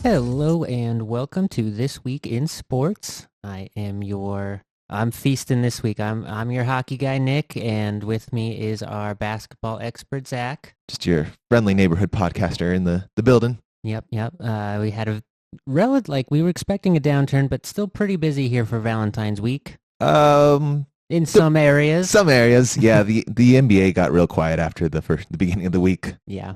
Hello and welcome to This Week in Sports. I'm feasting this week. I'm your hockey guy, Nick, and with me is our basketball expert, Zach. Just your friendly neighborhood podcaster in the building. Yep. We had we were expecting a downturn, but still pretty busy here for Valentine's week. In some areas. Some areas, yeah. The NBA got real quiet after the beginning of the week. Yeah.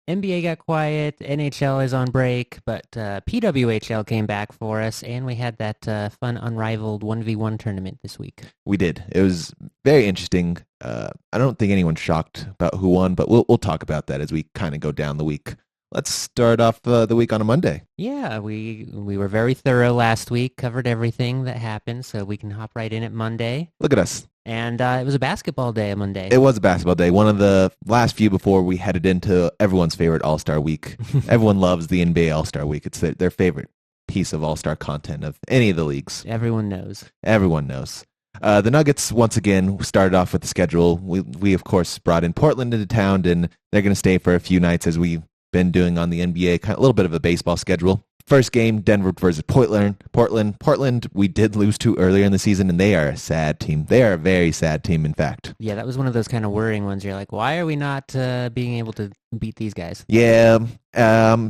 NBA got quiet, NHL is on break, but PWHL came back for us, and we had that fun Unrivaled 1v1 tournament this week. We did. It was very interesting. I don't think anyone's shocked about who won, but we'll talk about that as we kind of go down the week. Let's start off the week on a Monday. Yeah, we were very thorough last week, covered everything that happened, so we can hop right in at Monday. Look at us. And it was a basketball day on Monday. It was a basketball day. One of the last few before we headed into everyone's favorite All-Star Week. Everyone loves the NBA All-Star Week. It's their favorite piece of All-Star content of any of the leagues. Everyone knows. Everyone knows. The Nuggets, once again, started off with the schedule. We of course, brought in Portland into town, and they're going to stay for a few nights as we've been doing on the NBA, kind of a little bit of a baseball schedule. First game, Denver versus Portland. Portland, we did lose to earlier in the season, and they are a sad team. They are a very sad team, in fact. Yeah, that was one of those kind of worrying ones. You're like, why are we not being able to beat these guys? Yeah.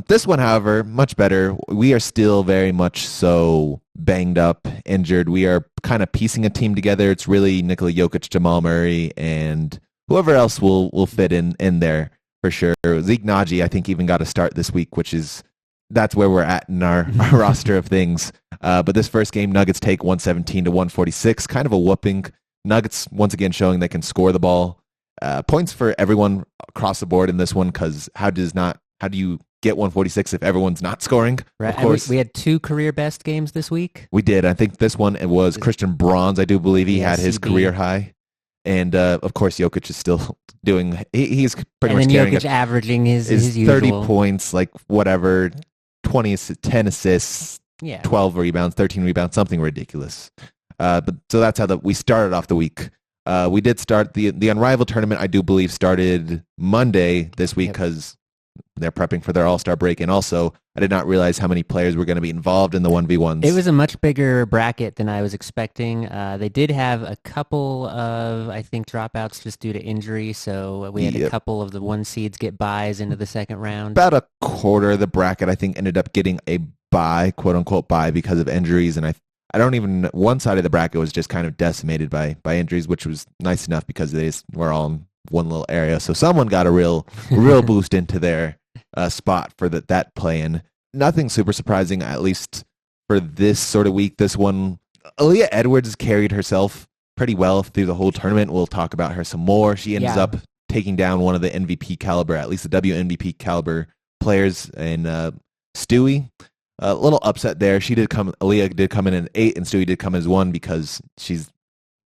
This one, however, much better. We are still very much so banged up, injured. We are kind of piecing a team together. It's really Nikola Jokic, Jamal Murray, and whoever else will fit in there for sure. Zeke Naji, I think, even got a start this week, that's where we're at in our roster of things. But this first game, Nuggets take 117-146, kind of a whooping. Nuggets, once again, showing they can score the ball. Points for everyone across the board in this one, because how do you get 146 if everyone's not scoring? Right. Of course. We had two career best games this week. We did. I think this one, it was Christian Bronze. I do believe he had his career high. And, of course, Jokic is still doing – he's pretty much carrying Jokic averaging his 30 usual. points, like whatever – 10 assists, 12 rebounds, 13 rebounds, something ridiculous. But so that's how we started off the week. We did start the Unrivaled tournament, I do believe, started Monday this week because they're prepping for their All-Star break. And also, I did not realize how many players were going to be involved in the 1v1s. It was a much bigger bracket than I was expecting. They did have a couple of, I think, dropouts just due to injury. So we had a couple of the one seeds get buys into the second round. About a quarter of the bracket, I think, ended up getting a bye, quote-unquote bye, because of injuries. And I don't even, one side of the bracket was just kind of decimated by injuries, which was nice enough because they were all in one little area. So someone got a real boost into their spot for that play-in. Nothing super surprising, at least for this sort of week. This one, Aaliyah Edwards carried herself pretty well through the whole tournament. We'll talk about her some more. She ends up taking down one of the MVP caliber, at least the WMVP caliber players, and Stewie. A little upset there. Aaliyah did come in at 8, and Stewie did come as 1 because she's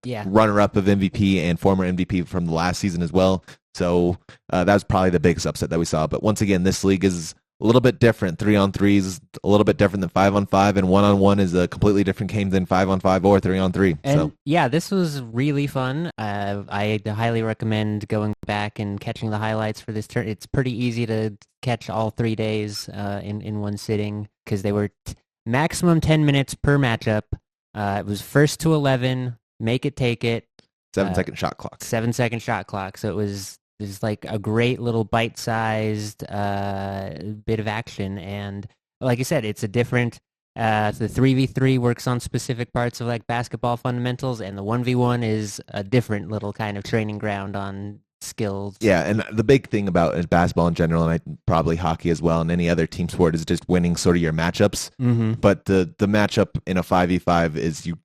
runner-up of MVP and former MVP from the last season as well. So that was probably the biggest upset that we saw. But once again, this league is a little bit different. 3-on-3 is a little bit different than 5-on-5, and 1-on-1 is a completely different game than 5-on-5 or 3-on-3. And this was really fun. I highly recommend going back and catching the highlights for this turn. It's pretty easy to catch all 3 days in one sitting because they were maximum 10 minutes per matchup. It was first to 11, make it, take it. 7-second shot clock. 7-second shot clock. So it was like a great little bite-sized bit of action. And like I said, it's a different, the 3v3 works on specific parts of like basketball fundamentals, and the 1v1 is a different little kind of training ground on skills. Yeah, and the big thing about basketball in general, and probably hockey as well, and any other team sport, is just winning sort of your matchups. Mm-hmm. But the matchup in a 5v5 is you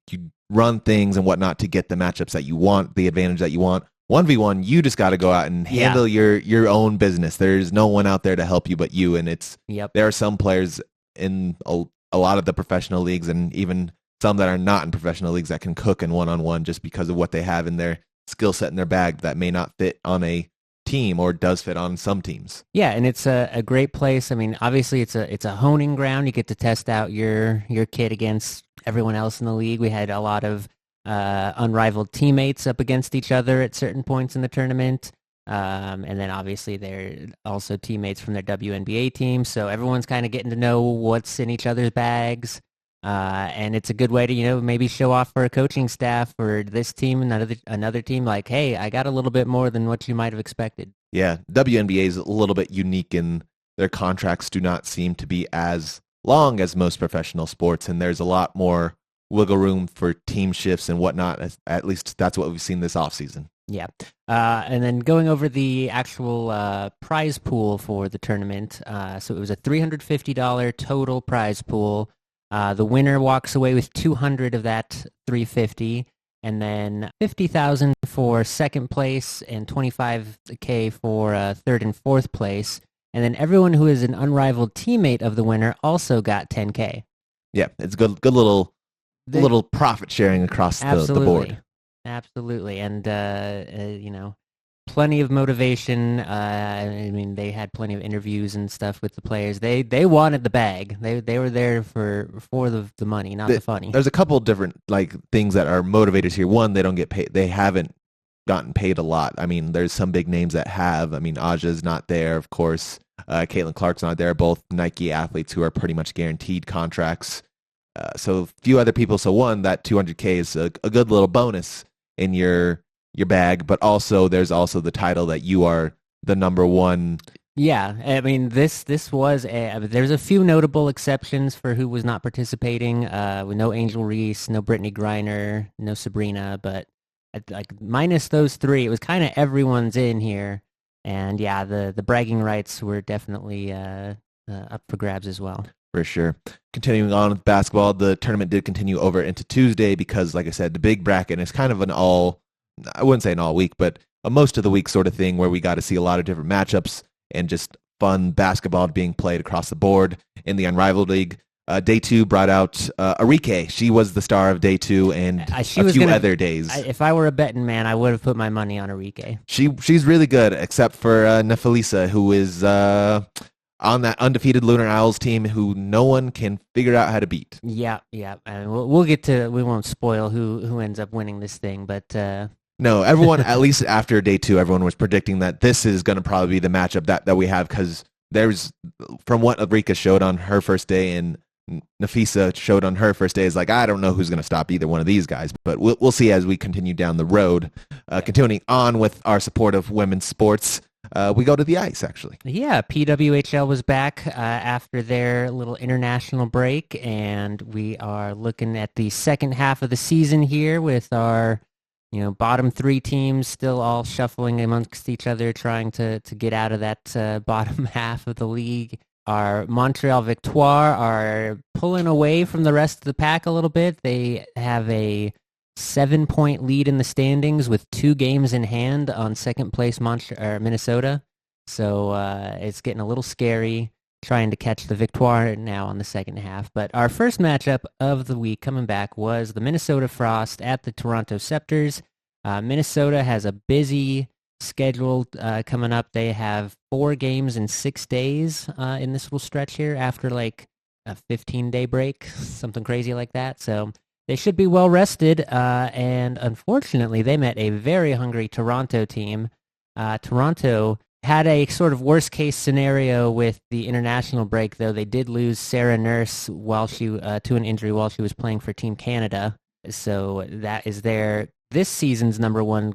run things and whatnot to get the matchups that you want, the advantage that you want. 1v1, you just got to go out and handle your own business. There's no one out there to help you but you, and there are some players in a lot of the professional leagues, and even some that are not in professional leagues, that can cook in 1-on-1 just because of what they have in their skill set in their bag that may not fit on a team or does fit on some teams. Yeah, and it's a great place. I mean, obviously it's a honing ground. You get to test out your kid against everyone else in the league. We had a lot of unrivaled teammates up against each other at certain points in the tournament. And then obviously they're also teammates from their WNBA team. So everyone's kind of getting to know what's in each other's bags. And it's a good way to, maybe show off for a coaching staff or this team, another team, like, hey, I got a little bit more than what you might have expected. Yeah, WNBA is a little bit unique in their contracts do not seem to be as long as most professional sports, and there's a lot more wiggle room for team shifts and whatnot. At least that's what we've seen this offseason. Yeah. And then going over the actual prize pool for the tournament. So it was a $350 total prize pool. The winner walks away with 200 of that 350, and then 50,000 for second place and 25K for third and fourth place. And then everyone who is an unrivaled teammate of the winner also got 10K. Yeah, it's good little profit sharing across the board. Absolutely. And, plenty of motivation. I mean, they had plenty of interviews and stuff with the players. They wanted the bag. They were there for the money, not the funny. There's a couple different things that are motivators here. One, they don't get paid. They haven't gotten paid a lot. I mean, there's some big names that have. I mean, Aja's not there, of course. Caitlin Clark's not there. Both Nike athletes who are pretty much guaranteed contracts. So a few other people. So one, that 200K is a good little bonus in your bag, but also there's also the title that you are the number one. Yeah, I mean this was there's a few notable exceptions for who was not participating. With no Angel Reese, no Brittany Griner, no Sabrina, but minus those three, it was kind of everyone's in here. And yeah, the bragging rights were definitely up for grabs as well. For sure. Continuing on with basketball, the tournament did continue over into Tuesday because, like I said, the big bracket is kind of I wouldn't say an all week, but a most of the week sort of thing where we got to see a lot of different matchups and just fun basketball being played across the board in the Unrivaled League. Day 2 brought out Arike. She was the star of day 2 and a few other days. If I were a betting man, I would have put my money on Arike. She's really good, except for Nafalisa, who is on that undefeated Lunar Owls team who no one can figure out how to beat. Yeah. And we'll get to, we won't spoil who ends up winning this thing, but... No, everyone, at least after day 2, everyone was predicting that this is going to probably be the matchup that we have because there's, from what Arika showed on her first day and Nafisa showed on her first day, is I don't know who's going to stop either one of these guys, but we'll see as we continue down the road. Continuing on with our support of women's sports, we go to the ice, actually. Yeah, PWHL was back after their little international break, and we are looking at the second half of the season here with our bottom 3 teams still all shuffling amongst each other, trying to get out of that bottom half of the league. Our Montreal Victoire are pulling away from the rest of the pack a little bit. They have a 7-point lead in the standings with 2 games in hand on second place Minnesota. So it's getting a little scary trying to catch the Victoire now on the second half. But our first matchup of the week coming back was the Minnesota Frost at the Toronto Scepters. Minnesota has a busy schedule coming up. They have 4 games in 6 days in this little stretch here after a 15-day break, something crazy like that. So they should be well rested. And unfortunately, they met a very hungry Toronto team. Toronto had a sort of worst-case scenario with the international break, though. They did lose Sarah Nurse to an injury while she was playing for Team Canada. So that is this season's number 1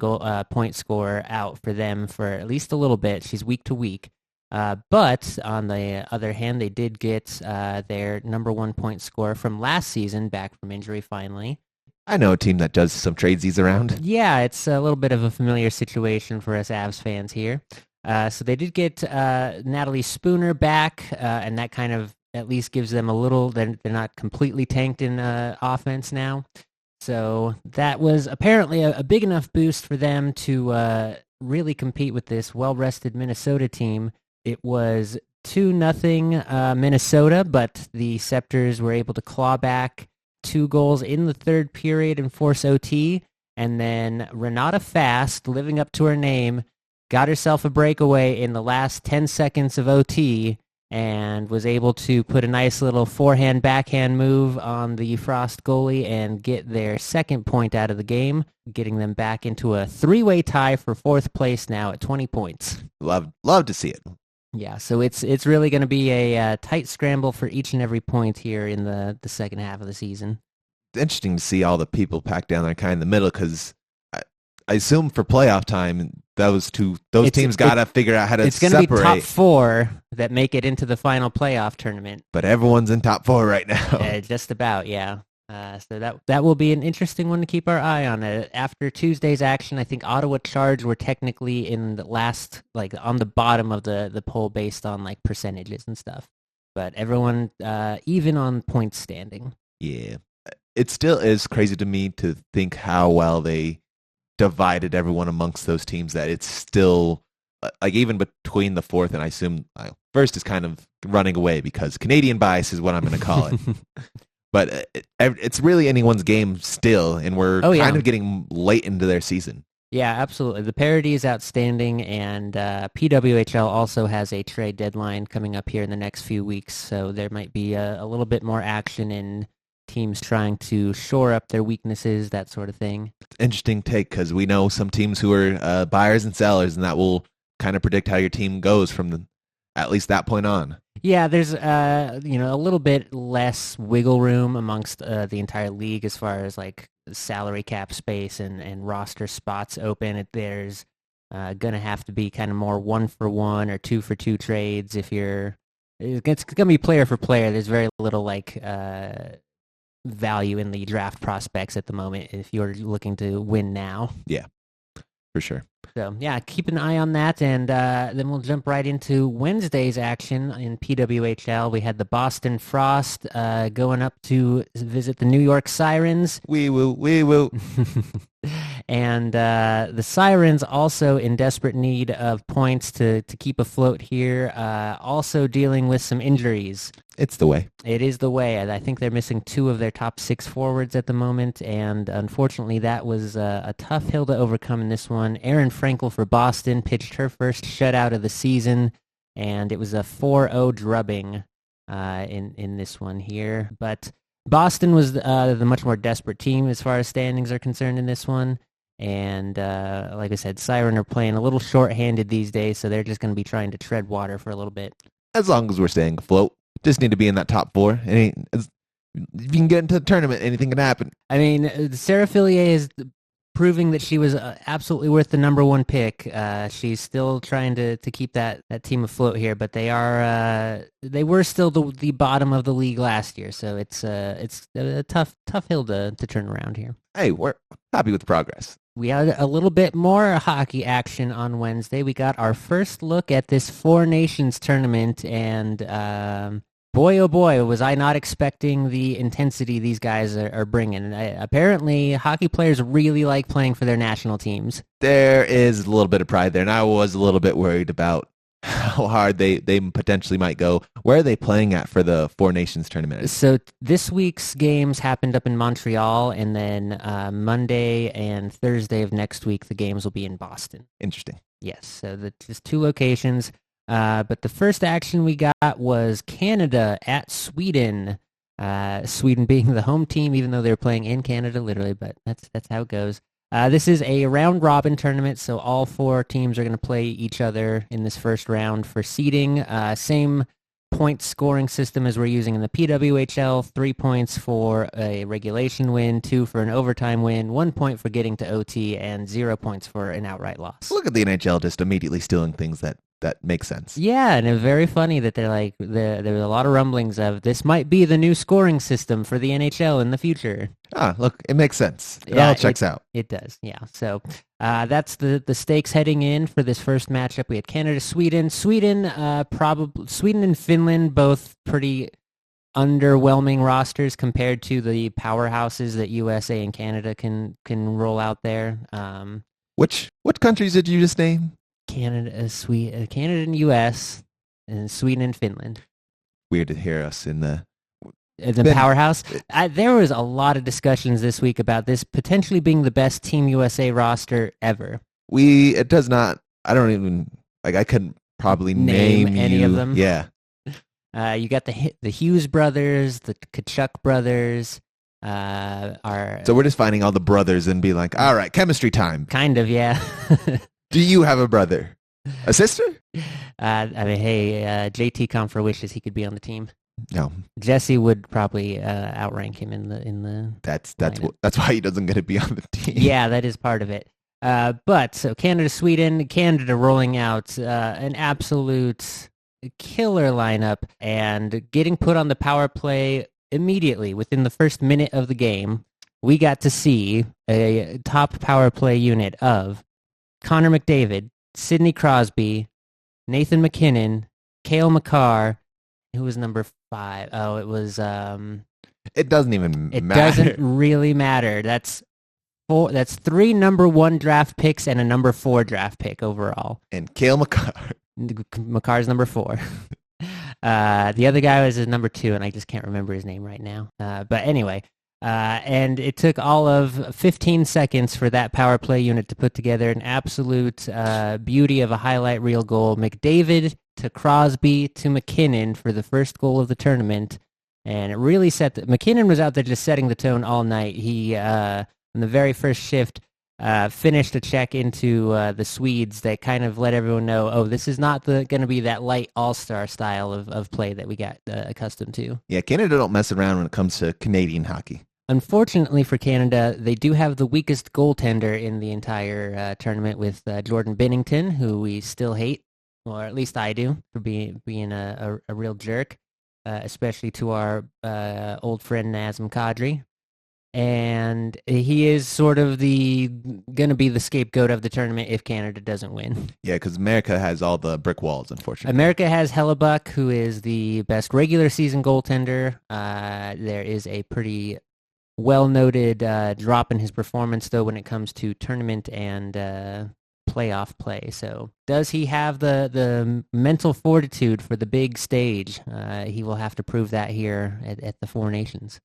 point scorer out for them for at least a little bit. She's week to week. But on the other hand, they did get their number 1 point scorer from last season back from injury finally. I know a team that does some tradesies around. Yeah, it's a little bit of a familiar situation for us Avs fans here. So they did get Natalie Spooner back, and that kind of at least gives them a little, they're not completely tanked in offense now. So that was apparently a big enough boost for them to really compete with this well-rested Minnesota team. It was 2-0 Minnesota, but the Scepters were able to claw back 2 goals in the third period and force OT. And then Renata Fast, living up to her name, got herself a breakaway in the last 10 seconds of OT and was able to put a nice little forehand backhand move on the Frost goalie and get their second point out of the game, getting them back into a three-way tie for fourth place now at 20 points. Love to see it. Yeah, so it's really going to be a tight scramble for each and every point here in the second half of the season. It's interesting to see all the people packed down there kind of in the middle, because I assume for playoff time, those teams got to figure out how to separate. It's going to be top four that make it into the final playoff tournament. But everyone's in top four right now. Just about, yeah. So that will be an interesting one to keep our eye on. After Tuesday's action, I think Ottawa Charge were technically in the last, like on the bottom of the poll based on like percentages and stuff. But everyone even on points standing. Yeah. It still is crazy to me to think how well they divided everyone amongst those teams, that it's still like even between the fourth and I assume first is kind of running away because Canadian bias is what I'm going to call it. But it's really anyone's game still, and we're kind of getting late into their season. Yeah, absolutely. The parity is outstanding, and PWHL also has a trade deadline coming up here in the next few weeks, so there might be a little bit more action in teams trying to shore up their weaknesses, that sort of thing. Interesting take, because we know some teams who are buyers and sellers, and that will kind of predict how your team goes from at least that point on. Yeah, there's a little bit less wiggle room amongst the entire league as far as like salary cap space and roster spots open. There's gonna have to be kind of more 1-for-1 or 2-for-2 trades. It's gonna be player for player. There's very little like value in the draft prospects at the moment if you're looking to win now. Yeah, for sure. So, yeah, keep an eye on that, and then we'll jump right into Wednesday's action in PWHL. We had the Boston Frost going up to visit the New York Sirens. We will. And the Sirens also in desperate need of points to keep afloat here, also dealing with some injuries. It's the way. It is the way. I think they're missing 2 of their top 6 forwards at the moment, and unfortunately that was a tough hill to overcome in this one. Erin Frankel for Boston pitched her first shutout of the season, and it was a 4-0 drubbing in this one here. But Boston was the much more desperate team as far as standings are concerned in this one. And like I said, Siren are playing a little short-handed these days, so they're just going to be trying to tread water for a little bit. As long as we're staying afloat. Just need to be in that top 4. If you can get into the tournament, anything can happen. I mean, Sarah Fillier is proving that she was absolutely worth the number 1 pick. She's still trying to keep that team afloat here, but they were still the bottom of the league last year, so it's a tough hill to turn around here. Hey, we're happy with the progress. We had a little bit more hockey action on Wednesday. We got our first look at this 4Nations tournament, and boy, oh boy, was I not expecting the intensity these guys are bringing. Apparently, hockey players really like playing for their national teams. There is a little bit of pride there, and I was a little bit worried about how hard they potentially might go. Where are they playing at for the 4Nations tournament? So this week's games happened up in Montreal, and then Monday and Thursday of next week, the games will be in Boston. Interesting. Yes, so there's 2 locations. But the first action we got was Canada at Sweden. Sweden being the home team, even though they're playing in Canada, literally, but that's how it goes. This is a round-robin tournament, so all 4 teams are going to play each other in this first round for seeding. Same point scoring system as we're using in the PWHL. 3 points for a regulation win, 2 for an overtime win, 1 point for getting to OT, and 0 points for an outright loss. Look at the NHL just immediately stealing things that makes sense. Yeah, and it's very funny that they're like, there were a lot of rumblings of this might be the new scoring system for the NHL in the future. Look, it makes sense. It all checks out. It does, yeah. So that's the stakes heading in for this first matchup. We had Canada, Sweden. Sweden and Finland, both pretty underwhelming rosters compared to the powerhouses that USA and Canada can roll out there. What countries did you just name? Canada and US, and Sweden and Finland. Weird to hear us in the powerhouse. There was a lot of discussions this week about this potentially being the best Team USA roster ever. It does not. I don't even I couldn't probably name any you. of them. Yeah, You got the Hughes brothers, the Kachuk brothers. So we're just finding all the brothers and be like, all right, chemistry time. Kind of, yeah. Do you have a brother? A sister? I mean, hey, JT Comfer wishes he could be on the team. No. Jesse would probably outrank him in the. That's why he doesn't get to be on the team. Yeah, that is part of it. But so Canada rolling out an absolute killer lineup and getting put on the power play immediately within the first minute of the game. We got to see a top power play unit of Connor McDavid, Sidney Crosby, Nathan McKinnon, Cale Makar. Who was number 5? Oh, it was. It doesn't even matter. It doesn't really matter. That's 3 number 1 draft picks and a number 4 draft pick overall. And Cale Makar. Makar's number 4. The other guy was his number 2, and I just can't remember his name right now. But anyway, and it took all of 15 seconds for that power play unit to put together an absolute beauty of a highlight reel goal. McDavid to Crosby to McKinnon for the first goal of the tournament. And it really McKinnon was out there just setting the tone all night. He, in the very first shift, finished a check into the Swedes that kind of let everyone know, oh, this is not going to be that light all-star style of play that we got accustomed to. Yeah, Canada don't mess around when it comes to Canadian hockey. Unfortunately for Canada, they do have the weakest goaltender in the entire tournament with Jordan Binnington, who we still hate, or at least I do, for being a real jerk, especially to our old friend Nazem Kadri. And he is sort of going to be the scapegoat of the tournament if Canada doesn't win. Yeah, because America has all the brick walls, unfortunately. America has Hellebuck, who is the best regular season goaltender. There is a pretty well-noted drop in his performance, though, when it comes to tournament and playoff play. So does he have the mental fortitude for the big stage? He will have to prove that here at the 4Nations.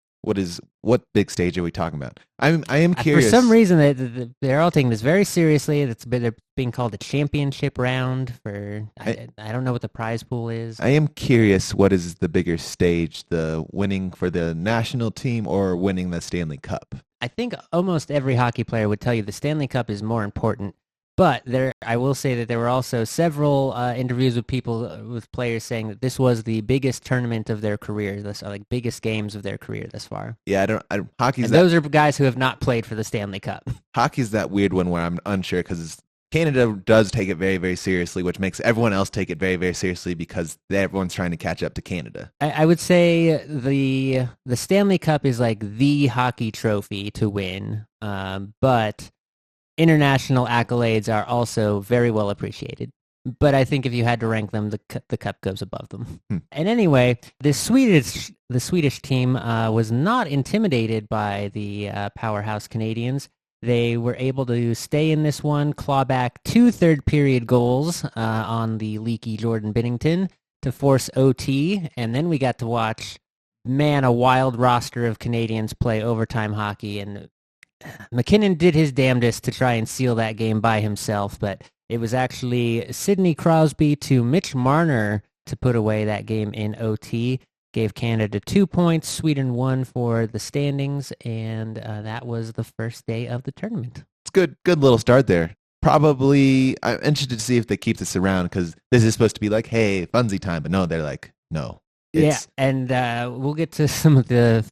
What big stage are we talking about? I am curious. For some reason, they're all taking this very seriously. They're being called a championship round. I don't know what the prize pool is. I am curious. What is the bigger stage? The winning for the national team or winning the Stanley Cup? I think almost every hockey player would tell you the Stanley Cup is more important. But I will say that there were also several interviews with players saying that this was the biggest tournament of their career, like biggest games of their career thus far. Yeah, those are guys who have not played for the Stanley Cup. Hockey's that weird one where I'm unsure because Canada does take it very, very seriously, which makes everyone else take it very, very seriously because everyone's trying to catch up to Canada. I would say the Stanley Cup is like the hockey trophy to win, but international accolades are also very well appreciated. But I think if you had to rank them, the cup goes above them. And anyway, the Swedish team was not intimidated by the powerhouse Canadians. They were able to stay in this one, claw back 2 third-period goals on the leaky Jordan Binnington to force OT, and then we got to watch, a wild roster of Canadians play overtime hockey, and McKinnon did his damnedest to try and seal that game by himself, but it was actually Sidney Crosby to Mitch Marner to put away that game in OT. Gave Canada 2 points, Sweden 1 for the standings, and that was the first day of the tournament. It's good little start there. Probably, I'm interested to see if they keep this around because this is supposed to be like, hey, funsy time, but no, they're like, no. Yeah, and we'll get to some of the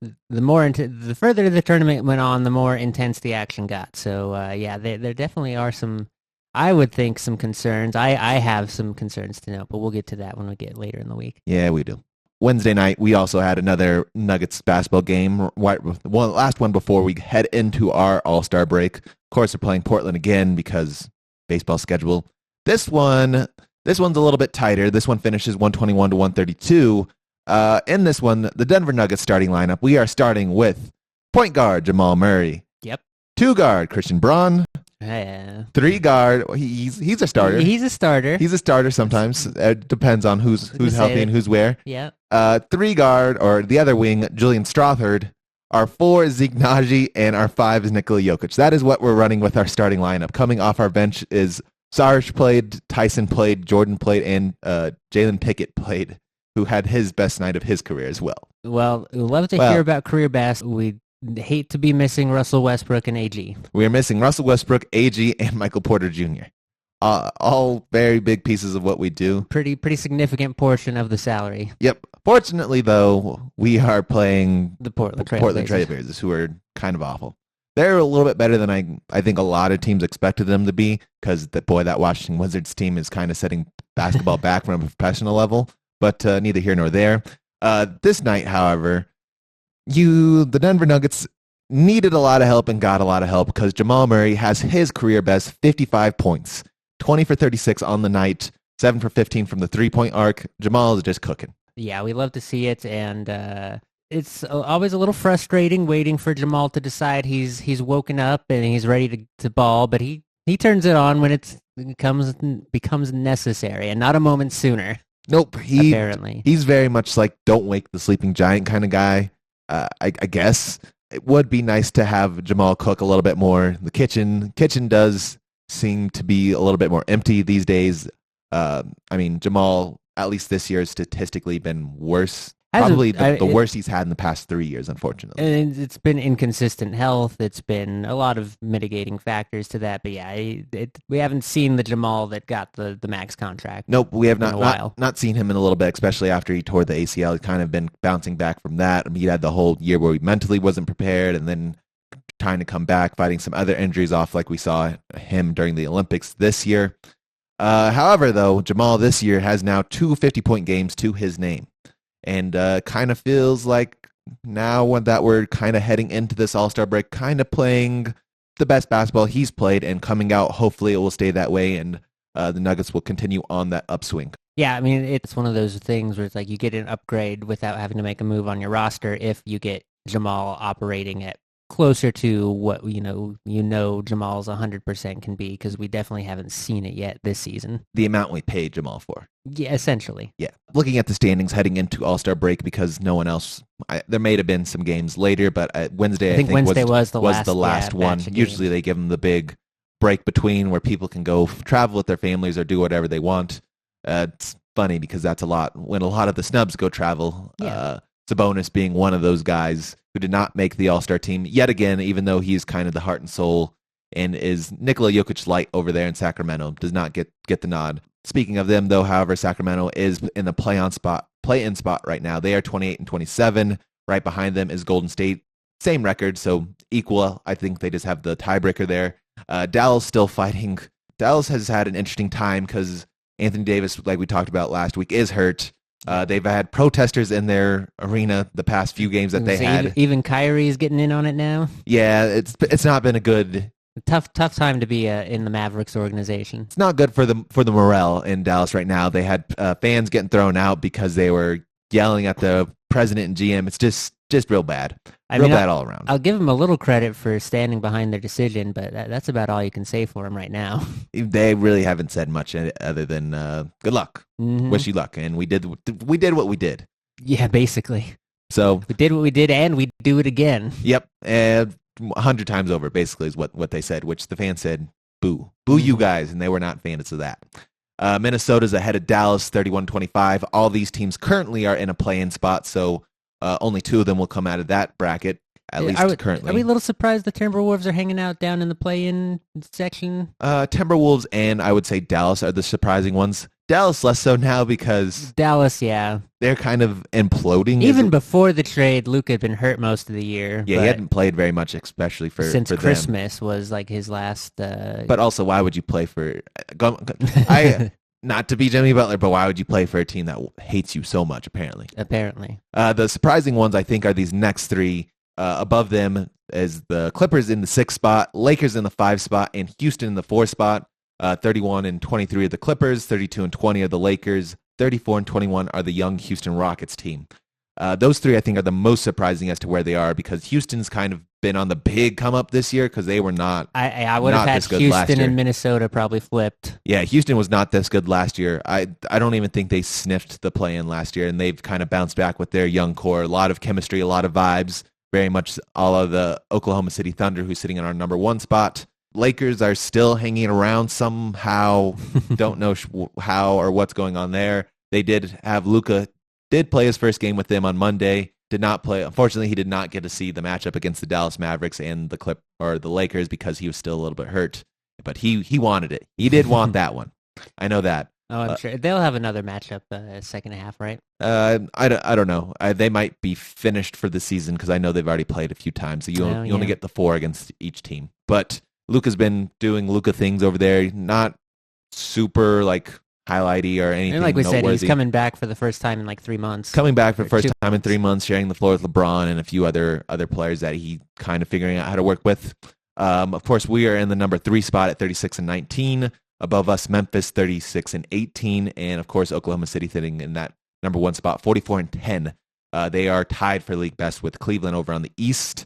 further the tournament went on, the more intense the action got. So there definitely are some, I would think, some concerns. I have some concerns to note, but we'll get to that when we get later in the week. Yeah, we do. Wednesday night, we also had another Nuggets basketball game. Last one before we head into our All-Star break. Of course, we're playing Portland again because baseball schedule. This one's a little bit tighter. This one finishes 121 to 132. In this one, the Denver Nuggets starting lineup, we are starting with point guard Jamal Murray. Yep. 2 guard Christian Braun. Yeah. 3 guard, he's a starter. He's a starter. He's a starter sometimes. It depends on who's healthy and who's where. Yeah. 3 guard, or the other wing, Julian Strawthard. Our 4 is Zeke Naji, and our 5 is Nikola Jokic. That is what we're running with our starting lineup. Coming off our bench is Sarge played, Tyson played, Jordan played, and Jalen Pickett played. who had his best night of his career as well. Well, we'd love to hear about career best. We hate to be missing Russell Westbrook and AG. We are missing Russell Westbrook, AG, and Michael Porter Jr. All very big pieces of what we do. Pretty significant portion of the salary. Yep. Fortunately, though, we are playing the Portland Trailblazers, who are kind of awful. They're a little bit better than I think a lot of teams expected them to be, because that Washington Wizards team is kind of setting basketball back from a professional level, but neither here nor there. This night, however, the Denver Nuggets needed a lot of help and got a lot of help, because Jamal Murray has his career best 55 points, 20 for 36 on the night, 7 for 15 from the three-point arc. Jamal is just cooking. Yeah, we love to see it, and it's always a little frustrating waiting for Jamal to decide he's woken up and he's ready to ball, but he turns it on when it becomes necessary, and not a moment sooner. Nope, apparently he's very much like don't wake the sleeping giant kind of guy. I guess it would be nice to have Jamal cook a little bit more. The kitchen does seem to be a little bit more empty these days. Jamal, at least this year, has statistically been worse. Probably the worst he's had in the past 3 years, unfortunately. And it's been inconsistent health. It's been a lot of mitigating factors to that. But yeah, we haven't seen the Jamal that got the max contract. Nope, we have not seen him in a little bit, especially after he tore the ACL. He's kind of been bouncing back from that. He had the whole year where he mentally wasn't prepared, and then trying to come back, fighting some other injuries off, like we saw him during the Olympics this year. However, though, Jamal this year has now 2 50-point games to his name. And kind of feels like now that we're kind of heading into this All-Star break, kind of playing the best basketball he's played and coming out. Hopefully it will stay that way, and the Nuggets will continue on that upswing. Yeah, I mean, it's one of those things where it's like you get an upgrade without having to make a move on your roster if you get Jamal operating at closer to what Jamal's 100% can be, because we definitely haven't seen it yet this season. The amount we paid Jamal for. Yeah, essentially. Yeah. Looking at the standings heading into All-Star break, because no one else, there may have been some games later, but Wednesday, I think Wednesday was the last one. Usually they give them the big break between where people can go travel with their families or do whatever they want. It's funny because that's a lot when a lot of the snubs go travel. Yeah. Sabonis being one of those guys who did not make the All-Star team yet again, even though he's kind of the heart and soul and is Nikola Jokic light over there in Sacramento, does not get the nod. Speaking of them, though, however, Sacramento is in the play-in spot right now. They are 28 and 27. Right behind them is Golden State. Same record, so equal. I think they just have the tiebreaker there. Dallas still fighting. Dallas has had an interesting time because Anthony Davis, like we talked about last week, is hurt. They've had protesters in their arena the past few games that they had. Even Kyrie's getting in on it now. Yeah, it's not been a good tough time to be in the Mavericks organization. It's not good for the morale in Dallas right now. They had fans getting thrown out because they were yelling at the president and GM. It's just real bad. Bad all around. I'll give them a little credit for standing behind their decision, but that's about all you can say for them right now. They really haven't said much other than good luck, wish you luck, and we did what we did. Yeah, basically. So we did what we did, and we do it again. Yep, 100 times over, basically, is what they said. Which the fans said, "Boo, you guys," and they were not fans of that. Minnesota's ahead of Dallas, 31-25. All these teams currently are in a play-in spot, so only 2 of them will come out of that bracket, at least currently. Are we a little surprised the Timberwolves are hanging out down in the play-in section? Timberwolves and I would say Dallas are the surprising ones. Dallas less so now because Dallas, yeah, they're kind of imploding. Even before the trade, Luka had been hurt most of the year. Yeah, he hadn't played very much, especially since for Christmas was like his last. But also, why would you play for? Not to be Jimmy Butler, but why would you play for a team that hates you so much? Apparently. The surprising ones, I think, are these next 3. Above them is the Clippers in the 6th spot, Lakers in the 5th spot, and Houston in the 4th spot. 31 and 23 are the Clippers, 32 and 20 are the Lakers, 34 and 21 are the young Houston Rockets team. Those 3, I think, are the most surprising as to where they are, because Houston's kind of been on the big come up this year because they were not. I would have had Houston and Minnesota probably flipped. Yeah, Houston was not this good last year. I don't even think they sniffed the play-in last year, and they've kind of bounced back with their young core. A lot of chemistry, a lot of vibes, very much all of the Oklahoma City Thunder, who's sitting in our number 1 spot. Lakers are still hanging around somehow. Don't know how or what's going on there. They did have Luka did play his first game with them on Monday. Did not play. Unfortunately, he did not get to see the matchup against the Dallas Mavericks and the Lakers because he was still a little bit hurt. But he wanted it. He did want that one. I know that. Oh, I'm sure they'll have another matchup second half, right? I don't know. They might be finished for the season because I know they've already played a few times. So you only get the 4 against each team. But Luka's been doing Luka things over there. Not super like highlighty or anything. And like we said, noteworthy. He's coming back for the first time in like 3 months. Coming back for the first time in 3 months, sharing the floor with LeBron and a few other players that he kind of figuring out how to work with. Of course, we are in the number 3 spot at 36-19. Above us, Memphis 36-18, and of course, Oklahoma City sitting in that number 1 spot, 44-10. They are tied for league best with Cleveland over on the East.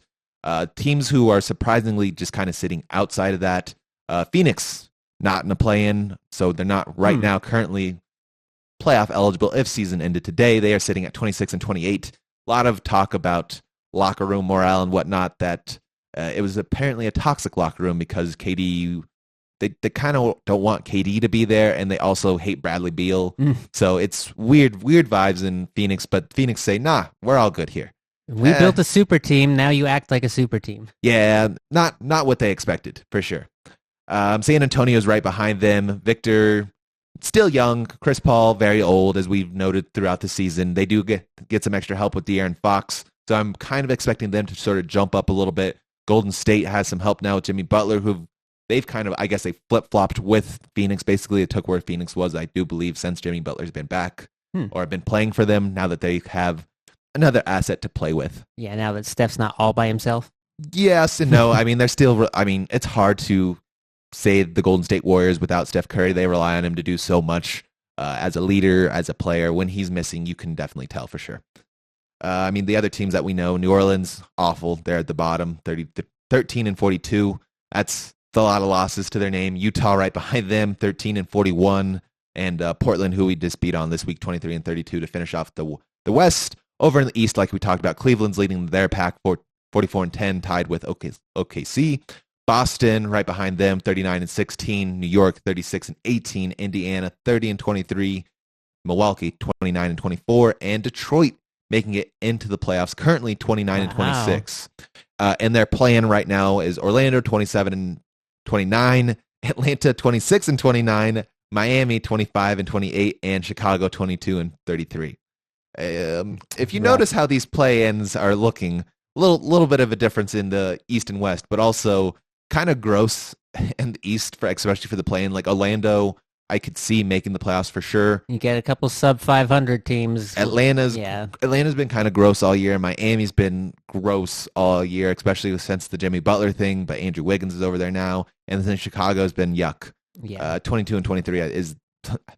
Teams who are surprisingly just kind of sitting outside of that. Phoenix not in a play-in, so they're not right now currently playoff eligible. If season ended today, they are sitting at 26-28. A lot of talk about locker room morale and whatnot. That it was apparently a toxic locker room because KD. They kind of don't want KD to be there, and they also hate Bradley Beal. So it's weird vibes in Phoenix, but Phoenix say, nah, we're all good here. We built a super team, now you act like a super team. Yeah, not what they expected, for sure. San Antonio's right behind them. Victor, still young. Chris Paul, very old, as we've noted throughout the season. They do get some extra help with De'Aaron Fox, so I'm kind of expecting them to sort of jump up a little bit. Golden State has some help now with Jimmy Butler, who they've kind of, I guess, they flip-flopped with Phoenix. Basically, it took where Phoenix was, I do believe, since Jimmy Butler's been back or been playing for them, now that they have another asset to play with. Yeah, now that Steph's not all by himself. Yes and no. I mean, they're still, it's hard to say the Golden State Warriors without Steph Curry. They rely on him to do so much as a leader, as a player. When he's missing, you can definitely tell for sure. The other teams that we know, New Orleans, awful. They're at the bottom, 13-42. That's a lot of losses to their name. Utah right behind them, 13-41, and Portland, who we just beat on this week, 23-32 to finish off the West. Over in the East, like we talked about, Cleveland's leading their pack, 44-10, tied with OKC. Boston right behind them, 39-16. New York, 36-18. Indiana, 30-23. Milwaukee, 29-24, and Detroit making it into the playoffs, currently 29-26. And their plan right now is Orlando, 27-29, Atlanta 26-29, Miami 25-28, and Chicago 22-33. If you notice how these play-ins are looking, little bit of a difference in the East and West, but also kind of gross in the East, especially for the play-in. Like Orlando, I could see making the playoffs for sure. You get a couple sub 500 teams. Atlanta's been kind of gross all year. Miami's been gross all year, especially since the Jimmy Butler thing, but Andrew Wiggins is over there now. And then Chicago's been yuck. 22-23 is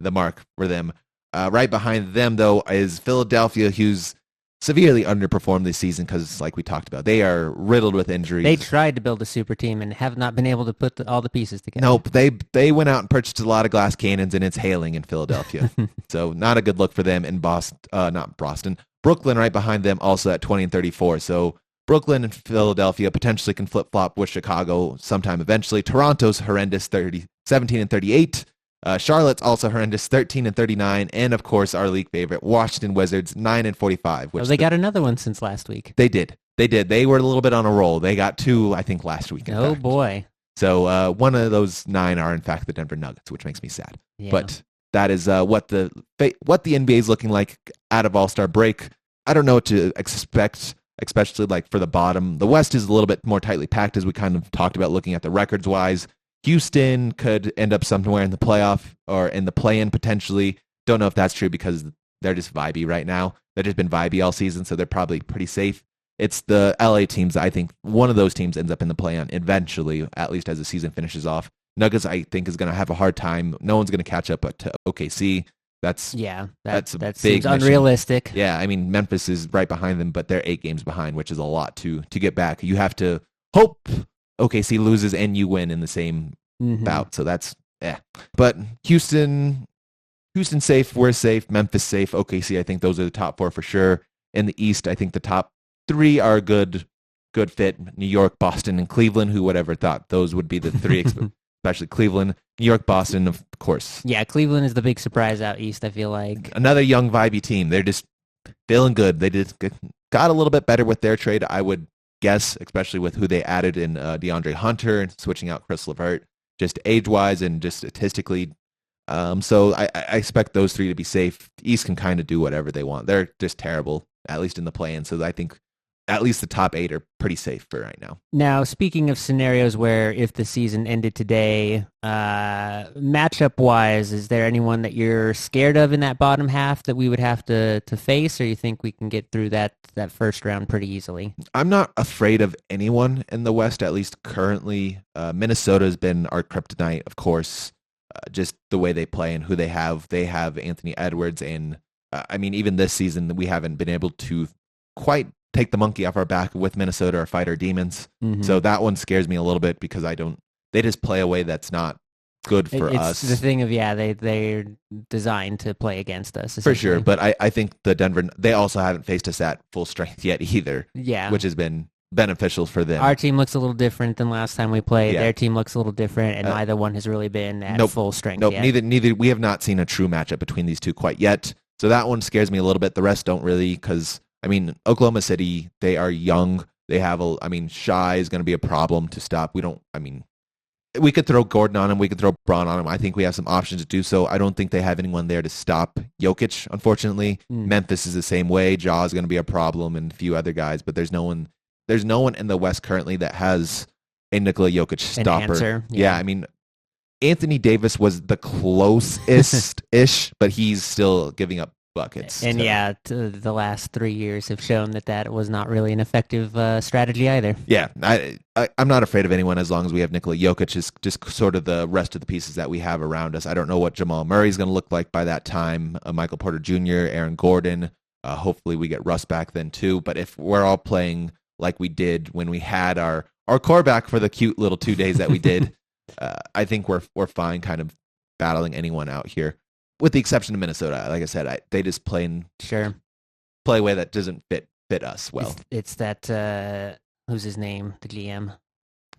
the mark for them. Right behind them, though, is Philadelphia, who's severely underperformed this season because, like we talked about, they are riddled with injuries. They tried to build a super team and have not been able to put all the pieces together. Nope, they went out and purchased a lot of glass cannons, and it's hailing in Philadelphia. So not a good look for them in Boston. Brooklyn right behind them, also at 20-34. So Brooklyn and Philadelphia potentially can flip-flop with Chicago sometime eventually. Toronto's horrendous, 17-38. Charlotte's also horrendous, 13-39, and of course our league favorite, Washington Wizards, 9-45. They got another one since last week. They did. They were a little bit on a roll. They got 2, I think, last week. Oh boy! So one of those 9 are in fact the Denver Nuggets, which makes me sad. Yeah. But that is what the NBA is looking like out of All-Star break. I don't know what to expect, especially like for the bottom. The West is a little bit more tightly packed, as we kind of talked about looking at the records wise. Houston could end up somewhere in the playoff or in the play-in potentially. Don't know if that's true because they're just vibey right now. They've just been vibey all season, so they're probably pretty safe. It's the LA teams. I think one of those teams ends up in the play-in eventually, at least as the season finishes off. Nuggets, I think, is going to have a hard time. No one's going to catch up to OKC. That's a big unrealistic. Yeah, I mean, Memphis is right behind them, but they're 8 games behind, which is a lot to get back. You have to hope OKC loses and you win in the same bout. So that's But Houston safe, we're safe, Memphis safe, OKC, I think those are the top 4 for sure. In the East, I think the top 3 are good fit. New York, Boston, and Cleveland, who would ever thought those would be the 3, especially Cleveland, New York, Boston, of course. Yeah, Cleveland is the big surprise out East, I feel like. Another young, vibey team. They're just Feeling good. They got a little bit better with their trade, I would guess, especially with who they added in DeAndre Hunter and switching out Chris LeVert, just age-wise and just statistically. So I expect those three to be safe. The East can kind of do whatever they want. They're just terrible, at least in the play-in. So I think at least the top 8 are pretty safe for right now. Now, speaking of scenarios where if the season ended today, matchup-wise, is there anyone that you're scared of in that bottom half that we would have to face, or you think we can get through that first round pretty easily? I'm not afraid of anyone in the West, at least currently. Minnesota's been our kryptonite, of course, just the way they play and who they have. They have Anthony Edwards, and even this season, we haven't been able to quite take the monkey off our back with Minnesota or fight our demons. Mm-hmm. So that one scares me a little bit because they just play a way that's not good for us. It's the thing of, they're designed to play against us. For sure, but I think the Denver, they also haven't faced us at full strength yet either. Yeah. Which has been beneficial for them. Our team looks a little different than last time we played. Yeah. Their team looks a little different, and neither one has really been at full strength yet. Neither. We have not seen a true matchup between these two quite yet. So that one scares me a little bit. The rest don't really, because Oklahoma City, they are young. They have Shai is going to be a problem to stop. We could throw Gordon on him. We could throw Braun on him. I think we have some options to do so. I don't think they have anyone there to stop Jokic, unfortunately. Memphis is the same way. Ja is going to be a problem, and a few other guys, but there's no one in the West currently that has a Nikola Jokic stopper. An answer. Yeah, Anthony Davis was the closest-ish, but he's still giving up buckets. And the last 3 years have shown that was not really an effective strategy either. Yeah, I'm not afraid of anyone as long as we have Nikola Jokic. Is just sort of the rest of the pieces that we have around us. I don't know what Jamal Murray's going to look like by that time. Michael Porter Jr., Aaron Gordon. Hopefully we get Russ back then too. But if we're all playing like we did when we had our core back for the cute little 2 days that we did, I think we're fine kind of battling anyone out here. With the exception of Minnesota, like I said, they just play a way that doesn't fit us well. It's that who's his name? The GM,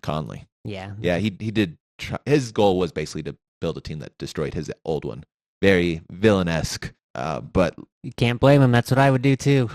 Conley. Yeah, he did. His goal was basically to build a team that destroyed his old one. Very villainesque, but you can't blame him. That's what I would do too.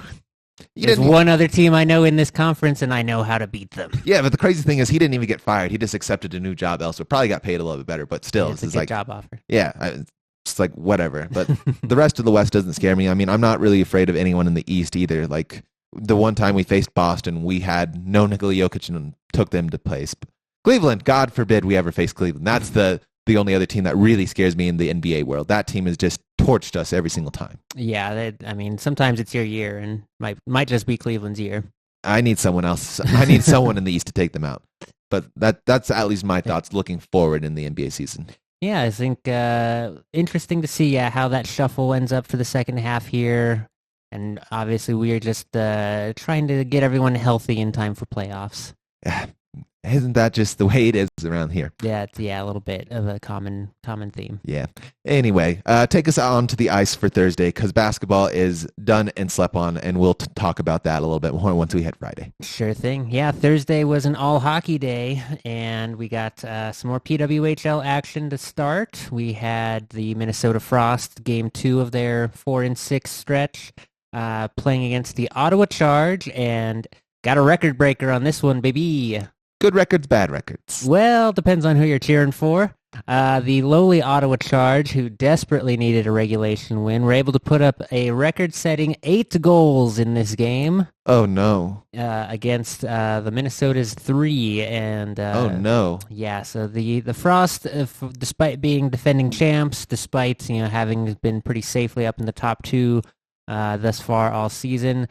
There's one other team I know in this conference, and I know how to beat them. Yeah, but the crazy thing is he didn't even get fired. He just accepted a new job elsewhere. Probably got paid a little bit better, but still, it's a good job offer. Yeah. It's like whatever, but the rest of the West doesn't scare me. I'm not really afraid of anyone in the East either. Like the one time we faced Boston, we had no Nikola Jokic and took them to place. Cleveland, God forbid we ever face Cleveland. That's the only other team that really scares me in the NBA world. That team has just torched us every single time. Yeah, sometimes it's your year, and might just be Cleveland's year. I need someone else. I need someone in the East to take them out. But that's at least my thoughts looking forward in the NBA season. Yeah, I think interesting to see how that shuffle ends up for the second half here. And obviously we are just trying to get everyone healthy in time for playoffs. Yeah. Isn't that just the way it is around here? Yeah, it's a little bit of a common theme. Yeah. Anyway, take us on to the ice for Thursday because basketball is done and slept on, and we'll talk about that a little bit more once we hit Friday. Sure thing. Yeah, Thursday was an all-hockey day, and we got some more PWHL action to start. We had the Minnesota Frost, Game 2 of their 4-6 stretch, playing against the Ottawa Charge, and got a record breaker on this one, baby. Good records, bad records. Well, depends on who you're cheering for. The lowly Ottawa Charge, who desperately needed a regulation win, were able to put up a record-setting 8 goals in this game. Oh, no. Against the Minnesota's 3. And oh, no. Yeah, so the Frost, despite being defending champs, despite having been pretty safely up in the top 2 thus far all season,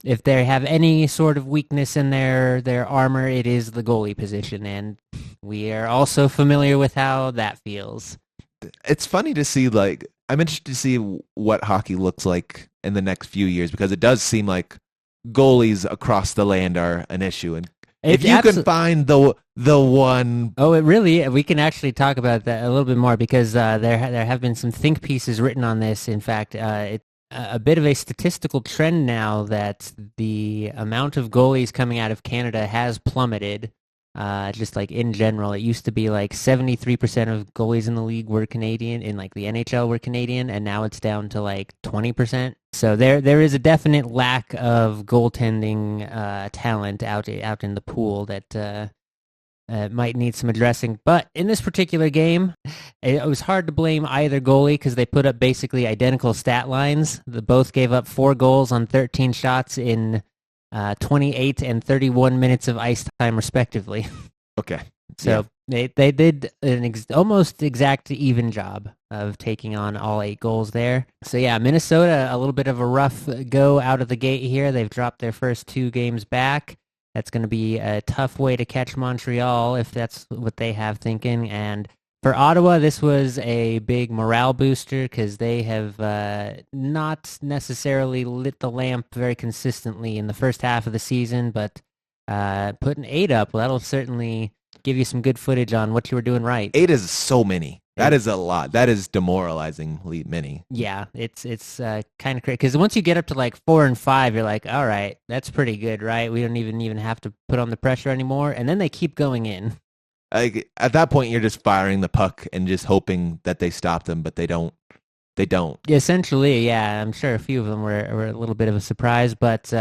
if they have any sort of weakness in their armor, it is the goalie position, and we are also familiar with how that feels. It's funny to see, I'm interested to see what hockey looks like in the next few years, because it does seem like goalies across the land are an issue, and if you can find the one... Oh, it really... We can actually talk about that a little bit more, because there have been some think pieces written on this. In fact, a bit of a statistical trend now that the amount of goalies coming out of Canada has plummeted. Just like in general, it used to be like 73% of goalies in the league were Canadian, in like the NHL were Canadian, and now it's down to like 20%. So there is a definite lack of goaltending talent out in the pool that might need some addressing. But in this particular game, it was hard to blame either goalie because they put up basically identical stat lines. They both gave up 4 goals on 13 shots in 28 and 31 minutes of ice time, respectively. Okay. So they did an almost exact even job of taking on all 8 goals there. So yeah, Minnesota, a little bit of a rough go out of the gate here. They've dropped their first 2 games back. That's going to be a tough way to catch Montreal if that's what they have thinking. And for Ottawa, this was a big morale booster because they have not necessarily lit the lamp very consistently in the first half of the season, but putting 8 up, well, that'll certainly give you some good footage on what you were doing right. 8 is so many. That is a lot. That is demoralizingly many. Yeah, it's kind of crazy because once you get up to like 4 and 5, you're like, all right, that's pretty good, right? We don't even have to put on the pressure anymore, and then they keep going in. Like at that point, you're just firing the puck and just hoping that they stop them, but they don't. They don't. Essentially, yeah. I'm sure a few of them were a little bit of a surprise, but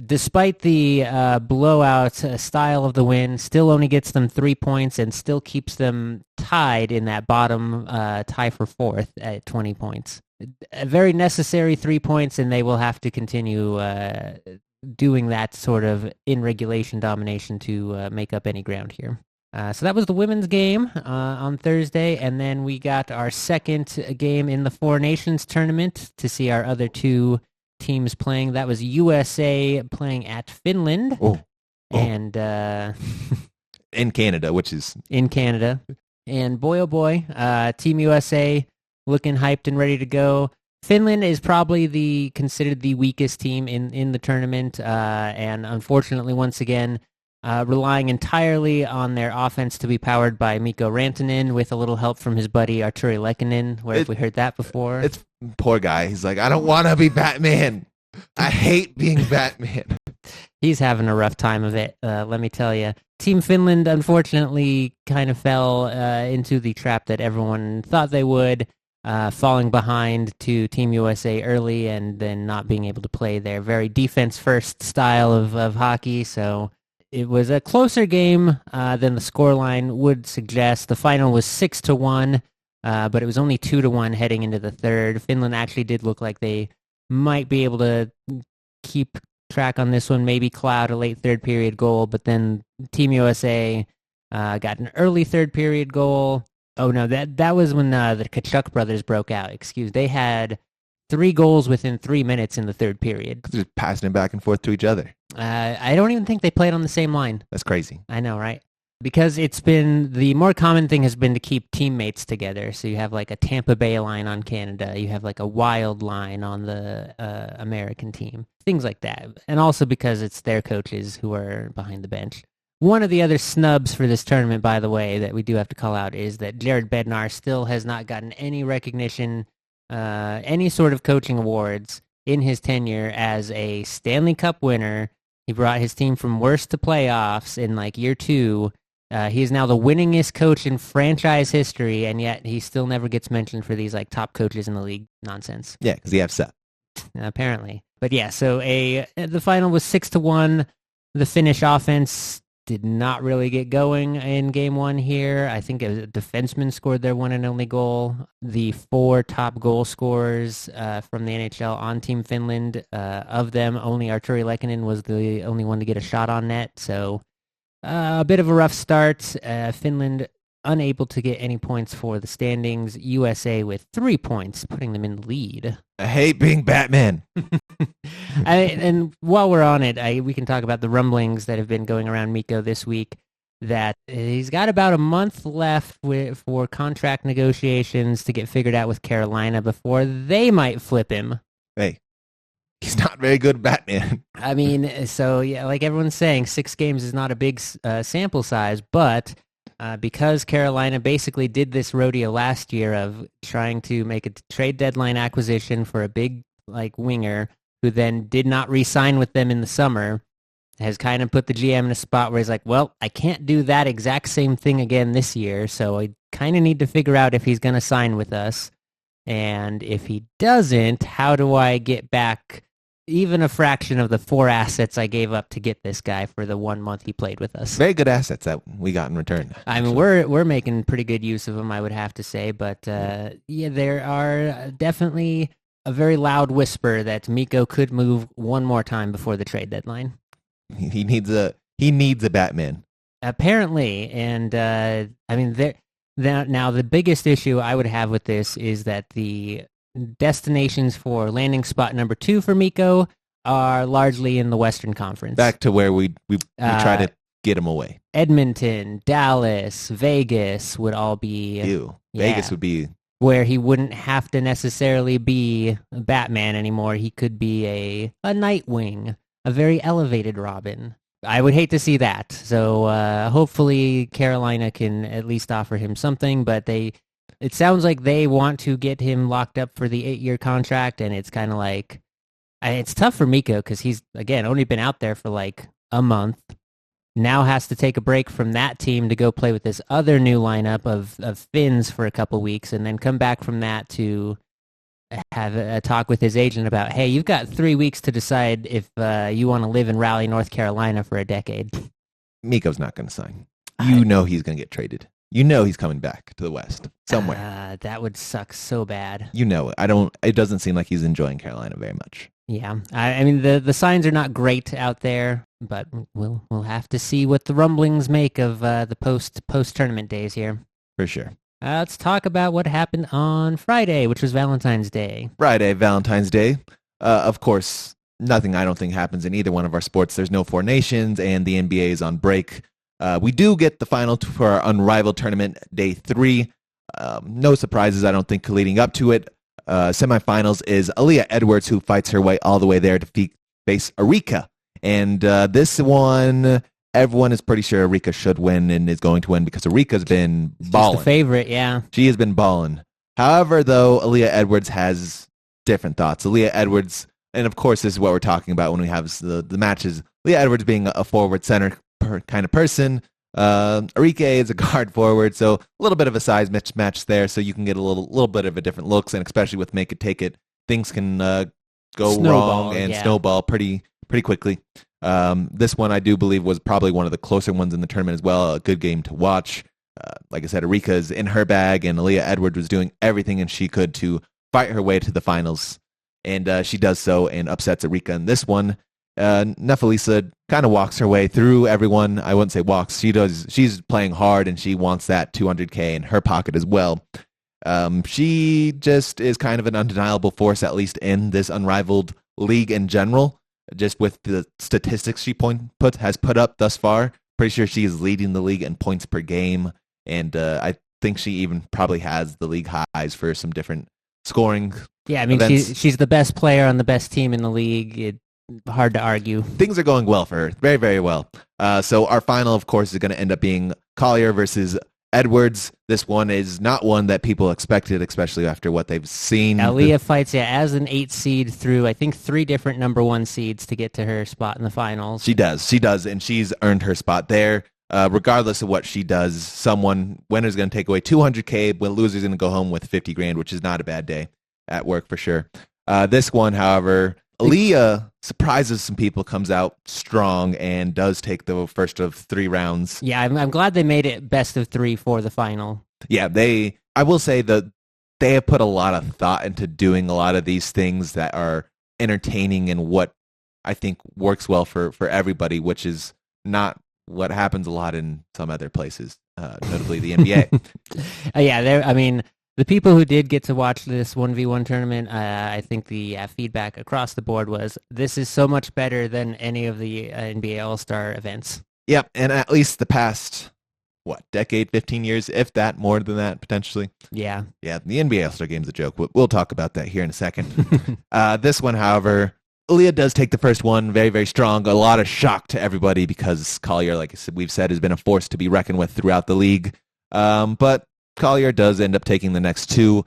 despite the blowout style of the win, still only gets them 3 points and still keeps them tied in that bottom tie for 4th at 20 points. A very necessary 3 points, and they will have to continue doing that sort of in regulation domination to make up any ground here. So that was the women's game on Thursday, and then we got our second game in the 4Nations tournament to see our other 2 teams playing. That was USA playing at Finland. And in Canada, which is in Canada. And boy, oh boy, Team USA looking hyped and ready to go. Finland is probably considered the weakest team in the tournament, and unfortunately, once again, relying entirely on their offense to be powered by Mikko Rantanen with a little help from his buddy Arturi Lehkonen. Where have we heard that before? It's poor guy. He's like, I don't want to be Batman. I hate being Batman. He's having a rough time of it, let me tell you. Team Finland, unfortunately, kind of fell into the trap that everyone thought they would, falling behind to Team USA early and then not being able to play their very defense-first style of hockey. So it was a closer game than the scoreline would suggest. The final was 6-1, but it was only 2-1 heading into the third. Finland actually did look like they might be able to keep track on this one, maybe cloud a late third period goal, but then Team USA got an early third period goal. Oh no, that was when the Kachuk brothers broke out. They had 3 goals within 3 minutes in the third period. Just passing it back and forth to each other. I don't even think they played on the same line. That's crazy. I know, right? Because it's been, the more common thing has been to keep teammates together. So you have like a Tampa Bay line on Canada. You have like a Wild line on the American team. Things like that. And also because it's their coaches who are behind the bench. One of the other snubs for this tournament, by the way, that we do have to call out is that Jared Bednar still has not gotten any recognition, any sort of coaching awards in his tenure as a Stanley Cup winner. He brought his team from worst to playoffs in like year 2. He is now the winningest coach in franchise history, and yet he still never gets mentioned for these like top coaches in the league nonsense. Yeah, because he upset. Apparently. But yeah, so the final was 6-1. The Finnish offense did not really get going in game 1 here. I think a defenseman scored their one and only goal. The 4 top goal scorers from the NHL on Team Finland, of them, only Arturi Lehkonen was the only one to get a shot on net. So a bit of a rough start. Finland unable to get any points for the standings. USA with 3 points, putting them in the lead. I hate being Batman. And while we're on it, we can talk about the rumblings that have been going around Mikko this week, that he's got about a month left for contract negotiations to get figured out with Carolina before they might flip him. Hey, he's not very good Batman. I mean, so yeah, like everyone's saying, 6 games is not a big sample size, but because Carolina basically did this rodeo last year of trying to make a trade deadline acquisition for a big like winger who then did not re-sign with them in the summer, has kind of put the GM in a spot where he's like, well, I can't do that exact same thing again this year, so I kind of need to figure out if he's going to sign with us. And if he doesn't, how do I get back even a fraction of the 4 assets I gave up to get this guy for the 1 month he played with us? Very good assets that we got in return. I mean, we're making pretty good use of them, I would have to say. But yeah, there are definitely a very loud whisper that Mikko could move one more time before the trade deadline. He needs a Batman. Apparently, and I mean, now the biggest issue I would have with this is that the destinations for landing spot number 2 for Mikko are largely in the Western Conference. Back to where we try to get him away. Edmonton, Dallas, Vegas would all be... Ew. Vegas would be... where he wouldn't have to necessarily be Batman anymore. He could be a Nightwing, a very elevated Robin. I would hate to see that. So hopefully Carolina can at least offer him something, but it sounds like they want to get him locked up for the 8-year contract, and it's kind of like, it's tough for Mikko because he's, again, only been out there for like a month. Now has to take a break from that team to go play with this other new lineup of Finns for a couple weeks, and then come back from that to have a talk with his agent about, hey, you've got 3 weeks to decide if you want to live in Raleigh, North Carolina for a decade. Mikko's not going to sign. You know he's going to get traded. You know he's coming back to the West somewhere. That would suck so bad. You know, it doesn't seem like he's enjoying Carolina very much. Yeah, I mean the signs are not great out there, but we'll have to see what the rumblings make of the post tournament days here. For sure. Let's talk about what happened on Friday, which was Valentine's Day. Friday, Valentine's Day. Of course, nothing I don't think happens in either one of our sports. There's no 4Nations, and the NBA is on break. We do get the final for our Unrivaled tournament, day 3. No surprises, I don't think, leading up to it. Semifinals is Aaliyah Edwards, who fights her way all the way there to face Erika. And this one, everyone is pretty sure Erika should win and is going to win because Erika's been balling. She's the favorite, yeah. She has been balling. However, though, Aaliyah Edwards has different thoughts. Aaliyah Edwards, and of course this is what we're talking about when we have the matches. Aaliyah Edwards being a forward center kind of person. Erika is a guard forward, so a little bit of a size mismatch there, so you can get a little bit of a different looks, and especially with Make It Take It, things can go wrong and snowball pretty quickly. This one I do believe was probably one of the closer ones in the tournament as well. A good game to watch. Like I said, Erika's in her bag, and Aaliyah Edwards was doing everything and she could to fight her way to the finals, and she does so and upsets Erika in this one. Nefalisa kind of walks her way through everyone. I wouldn't say walks. She's playing hard, and she wants that 200K in her pocket as well. She just is kind of an undeniable force, at least in this Unrivaled league in general. Just with the statistics she has put up thus far, pretty sure she is leading the league in points per game, and I think she even probably has the league highs for some different scoring. Yeah, I mean she's the best player on the best team in the league. Hard to argue. Things are going well for her. Very, very well. So our final, of course, is going to end up being Collier versus Edwards. This one is not one that people expected, especially after what they've seen. Aaliyah fights as an 8 seed through, I think, 3 different number 1 seeds to get to her spot in the finals. She does, and she's earned her spot there. Regardless of what she does, winner's going to take away 200K, when loser's going to go home with 50 grand, which is not a bad day at work for sure. This one, however, Aaliyah surprises some people, comes out strong, and does take the first of 3 rounds. Yeah, I'm glad they made it best of 3 for the final. Yeah, I will say that they have put a lot of thought into doing a lot of these things that are entertaining and what I think works well for everybody, which is not what happens a lot in some other places, notably the NBA. Yeah, the people who did get to watch this 1v1 tournament, I think the feedback across the board was, this is so much better than any of the NBA All-Star events. Yep, and at least the past, decade, 15 years, if that, more than that, potentially. Yeah. Yeah, the NBA All-Star Game's a joke. We'll talk about that here in a second. This one, however, Aaliyah does take the first one very, very strong. A lot of shock to everybody because Collier, like we've said, has been a force to be reckoned with throughout the league. But Collier does end up taking the next 2.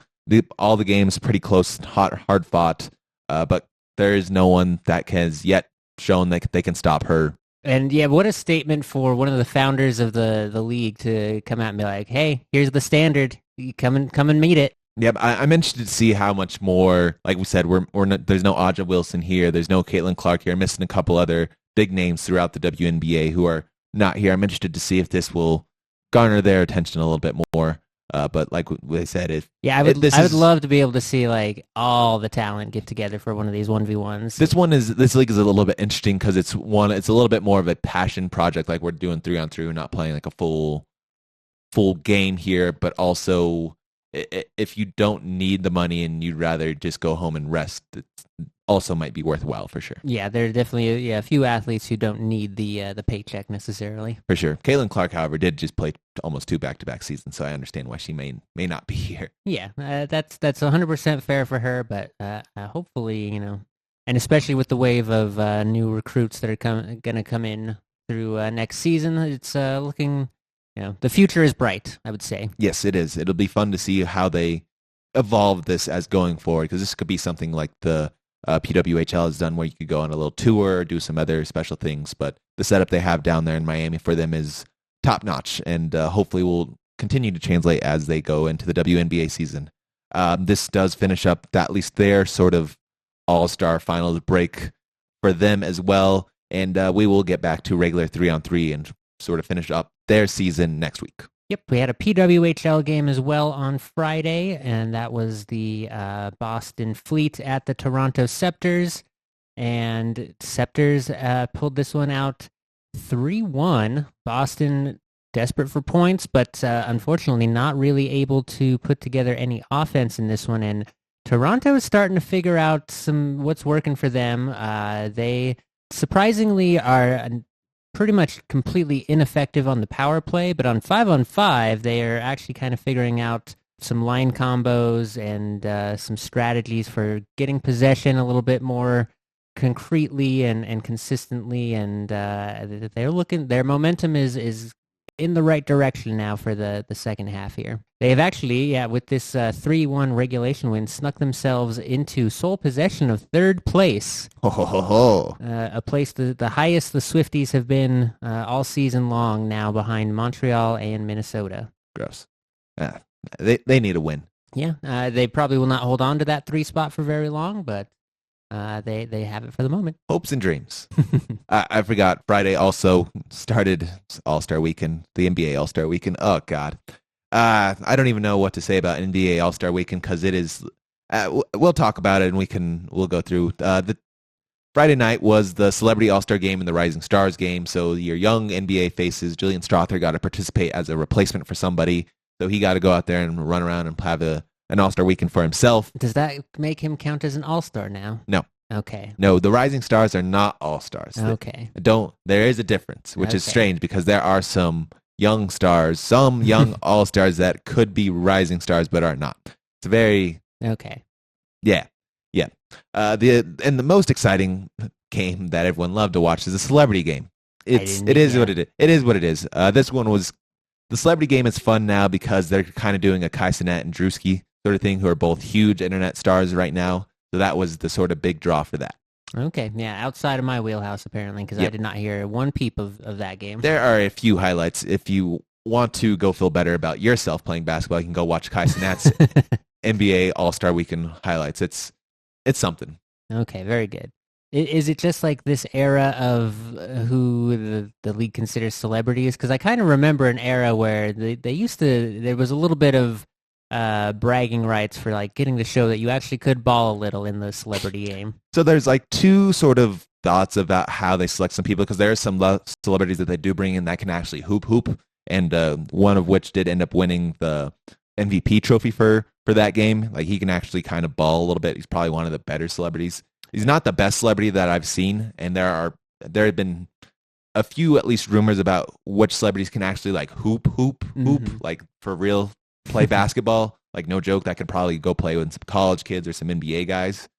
All the games pretty close, hard fought, but there is no one that has yet shown that they can stop her And yeah, what a statement for one of the founders of the league to come out and be like, "Hey, here's the standard. You come and meet it." Yep, I'm interested to see how much more. Like we said, we're not, there's no Aja Wilson here. There's no Caitlin Clark here. I'm missing a couple other big names throughout the WNBA who are not here. I'm interested to see if this will garner their attention a little bit more. But like they said, I would love to be able to see like all the talent get together for one of these 1v1s. This league is a little bit interesting because it's a little bit more of a passion project. Like we're doing 3-on-3, we're not playing like a full game here, but also if you don't need the money and you'd rather just go home and rest, it also might be worthwhile for sure. Yeah, there are definitely a few athletes who don't need the paycheck necessarily. For sure. Caitlin Clark, however, did just play almost 2 back-to-back seasons, so I understand why she may not be here. Yeah, that's 100% fair for her, but hopefully, and especially with the wave of new recruits that are going to come in through next season, it's looking. The future is bright, I would say. Yes, it is. It'll be fun to see how they evolve this as going forward, because this could be something like the PWHL has done, where you could go on a little tour, do some other special things. But the setup they have down there in Miami for them is top-notch, and hopefully will continue to translate as they go into the WNBA season. This does finish up at least their sort of all-star finals break for them as well, and we will get back to regular 3-on-3 and sort of finish up their season next week. Yep, we had a PWHL game as well on Friday, and that was the Boston Fleet at the Toronto Scepters, and Scepters pulled this one out 3-1. Boston desperate for points, but unfortunately not really able to put together any offense in this one, and Toronto is starting to figure out what's working for them. They surprisingly are pretty much completely ineffective on the power play, but on 5-on-5, they are actually kind of figuring out some line combos and some strategies for getting possession a little bit more concretely and consistently, and their momentum is in the right direction now for the second half here. They have actually, with this 3-1 regulation win, snuck themselves into sole possession of third place. A place the highest the Swifties have been all season long now, behind Montreal and Minnesota. Gross. They need a win. Yeah, they probably will not hold on to that 3 spot for very long, but they have it for the moment. Hopes and dreams. I forgot, Friday also started All-Star Weekend, the NBA All-Star Weekend. Oh, God. I don't even know what to say about NBA All-Star Weekend, because it is... we'll talk about it, and we'll go through. The Friday night was the Celebrity All-Star Game and the Rising Stars game, so your young NBA faces, Julian Strother, got to participate as a replacement for somebody, so he got to go out there and run around and have an All-Star Weekend for himself. Does that make him count as an All-Star now? No. Okay. No, the Rising Stars are not All-Stars. Okay. There is a difference, which is strange, because there are some young stars, some young All-Stars that could be Rising Stars but are not. It's very... Okay. Yeah. The most exciting game that everyone loved to watch is the Celebrity Game. It is what it is. It is what it is. This one was... The Celebrity Game is fun now because they're kind of doing a Kai Cenat and Drewski sort of thing, who are both huge internet stars right now. So that was the sort of big draw for that. Okay, yeah, outside of my wheelhouse, apparently, because I did not hear one peep of that game. There are a few highlights. If you want to go feel better about yourself playing basketball, you can go watch Kai Cenat's NBA All-Star Weekend highlights. It's something. Okay, very good. Is it just like this era of who the league considers celebrities? Because I kind of remember an era where there was a little bit of bragging rights for like getting to show that you actually could ball a little in the Celebrity Game. So there's like two sort of thoughts about how they select some people, because there are some celebrities that they do bring in that can actually hoop, and one of which did end up winning the MVP trophy for that game. Like, he can actually kind of ball a little bit. He's probably one of the better celebrities. He's not the best celebrity that I've seen, and there have been a few at least rumors about which celebrities can actually like hoop, like for real, play basketball. Like, no joke, that could probably go play with some college kids or some NBA guys.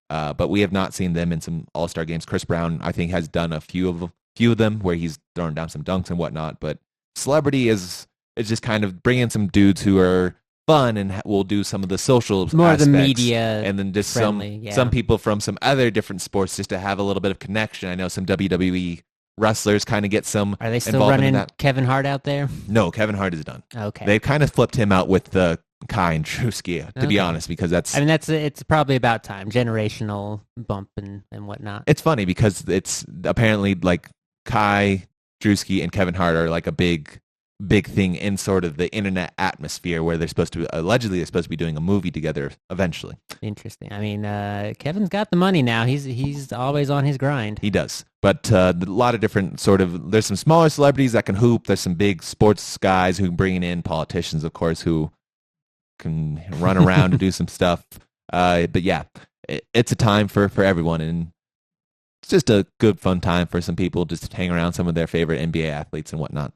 But we have not seen them in some All-Star games. Chris Brown, I think, has done a few of them where he's thrown down some dunks and whatnot. But celebrity is just kind of bringing some dudes who are fun and will do some of the social more aspects, of the media, and then just friendly, some people from some other different sports just to have a little bit of connection. I know some WWE wrestlers kind of get some Are they still involvement in running that. Kevin Hart out there? No, Kevin Hart is done. Okay. They kind of flipped him out with the Kai and Drewski, to be Okay. honest, because I mean, it's probably about time. Generational bump and whatnot. it's funny because it's apparently like Kai, Drewski, and Kevin Hart are like a big thing in sort of the internet atmosphere where they're supposed to allegedly they're supposed to be doing a movie together eventually. Interesting. I mean, Kevin's got the money now. He's always on his grind. He does, but a lot of different sort of there's some smaller celebrities that can hoop. There's some big sports guys who can bring in politicians, of course, who can run around and do some stuff. But yeah, it's a time for everyone, and it's just a good fun time for some people just to hang around some of their favorite NBA athletes and whatnot.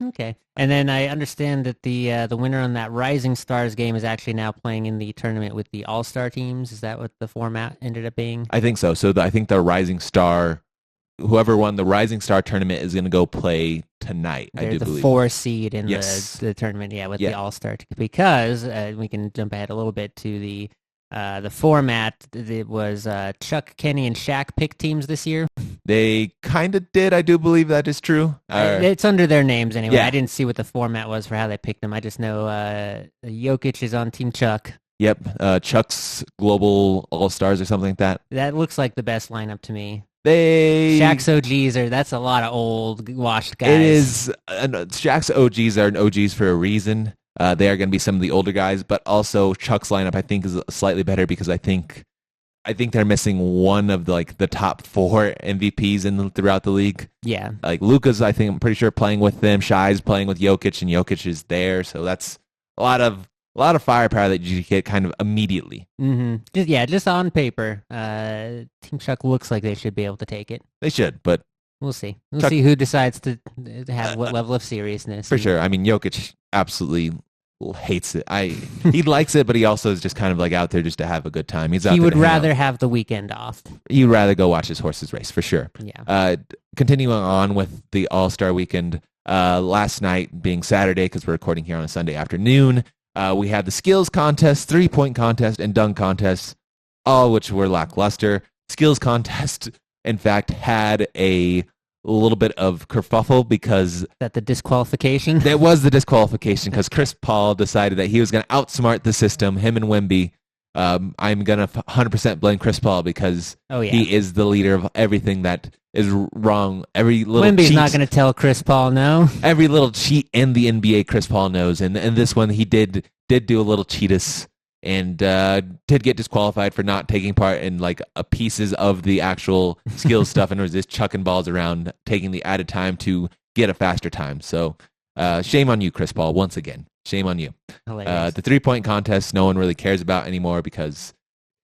Okay. And then I understand that the winner on that Rising Stars game is actually now playing in the tournament with the All-Star teams. Is that what the format ended up being? I think so. So I think the Rising Star, whoever won the Rising Star tournament is going to go play tonight. They're I do the believe 4 seed in Yes. the tournament, with the All-Star. Because we can jump ahead a little bit to the format. It was Chuck, Kenny, and Shaq picked teams this year. They kind of did. I do believe that is true. It's under their names anyway. Yeah. I didn't see what the format was for how they picked them. I just know Jokic is on Team Chuck. Yep. Chuck's Global All Stars or something like that. That looks like the best lineup to me. Shaq's OGs that's a lot of old washed guys. It is. Shaq's OGs are OGs for a reason. They are going to be some of the older guys, but also Chuck's lineup I think is slightly better because I think they're missing one of the top 4 MVPs throughout the league. Yeah, like Luka's, I'm pretty sure playing with them. Shai's playing with Jokic, and Jokic is there, so that's a lot of firepower that you get kind of immediately. Mm-hmm. Just on paper, Team Chuck looks like they should be able to take it. They should, but we'll see. We'll see who decides to have what level of seriousness. For sure. I mean, Jokic absolutely hates it. He likes it, but he also is just kind of out there just to have a good time. He would rather have the weekend off. He'd rather go watch his horses race for sure. Yeah. Continuing on with the All-Star weekend, last night being Saturday because we're recording here on a Sunday afternoon, we had the skills contest, 3-point contest, and dunk contest, all which were lackluster. Skills contest, in fact, had a little bit of kerfuffle because that the disqualification. That was the disqualification because Chris Paul decided that he was going to outsmart the system. Him and Wemby. I'm going to 100% blame Chris Paul because he is the leader of everything that is wrong. Every little Wemby's cheat, not going to tell Chris Paul no. Every little cheat in the NBA, Chris Paul knows, and this one he did do a little cheatus and did get disqualified for not taking part in pieces of the actual skills stuff and was just chucking balls around, taking the added time to get a faster time. So shame on you, Chris Paul, once again. Shame on you. The 3-point contest no one really cares about anymore because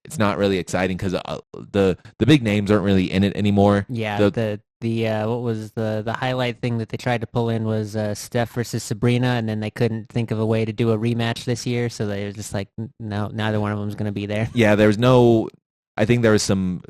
it's not really exciting because the big names aren't really in it anymore. Yeah, what was the highlight thing that they tried to pull in was Steph versus Sabrina, and then they couldn't think of a way to do a rematch this year, so they were just like, no, neither one of them is going to be there. Yeah, there was no. I think there was some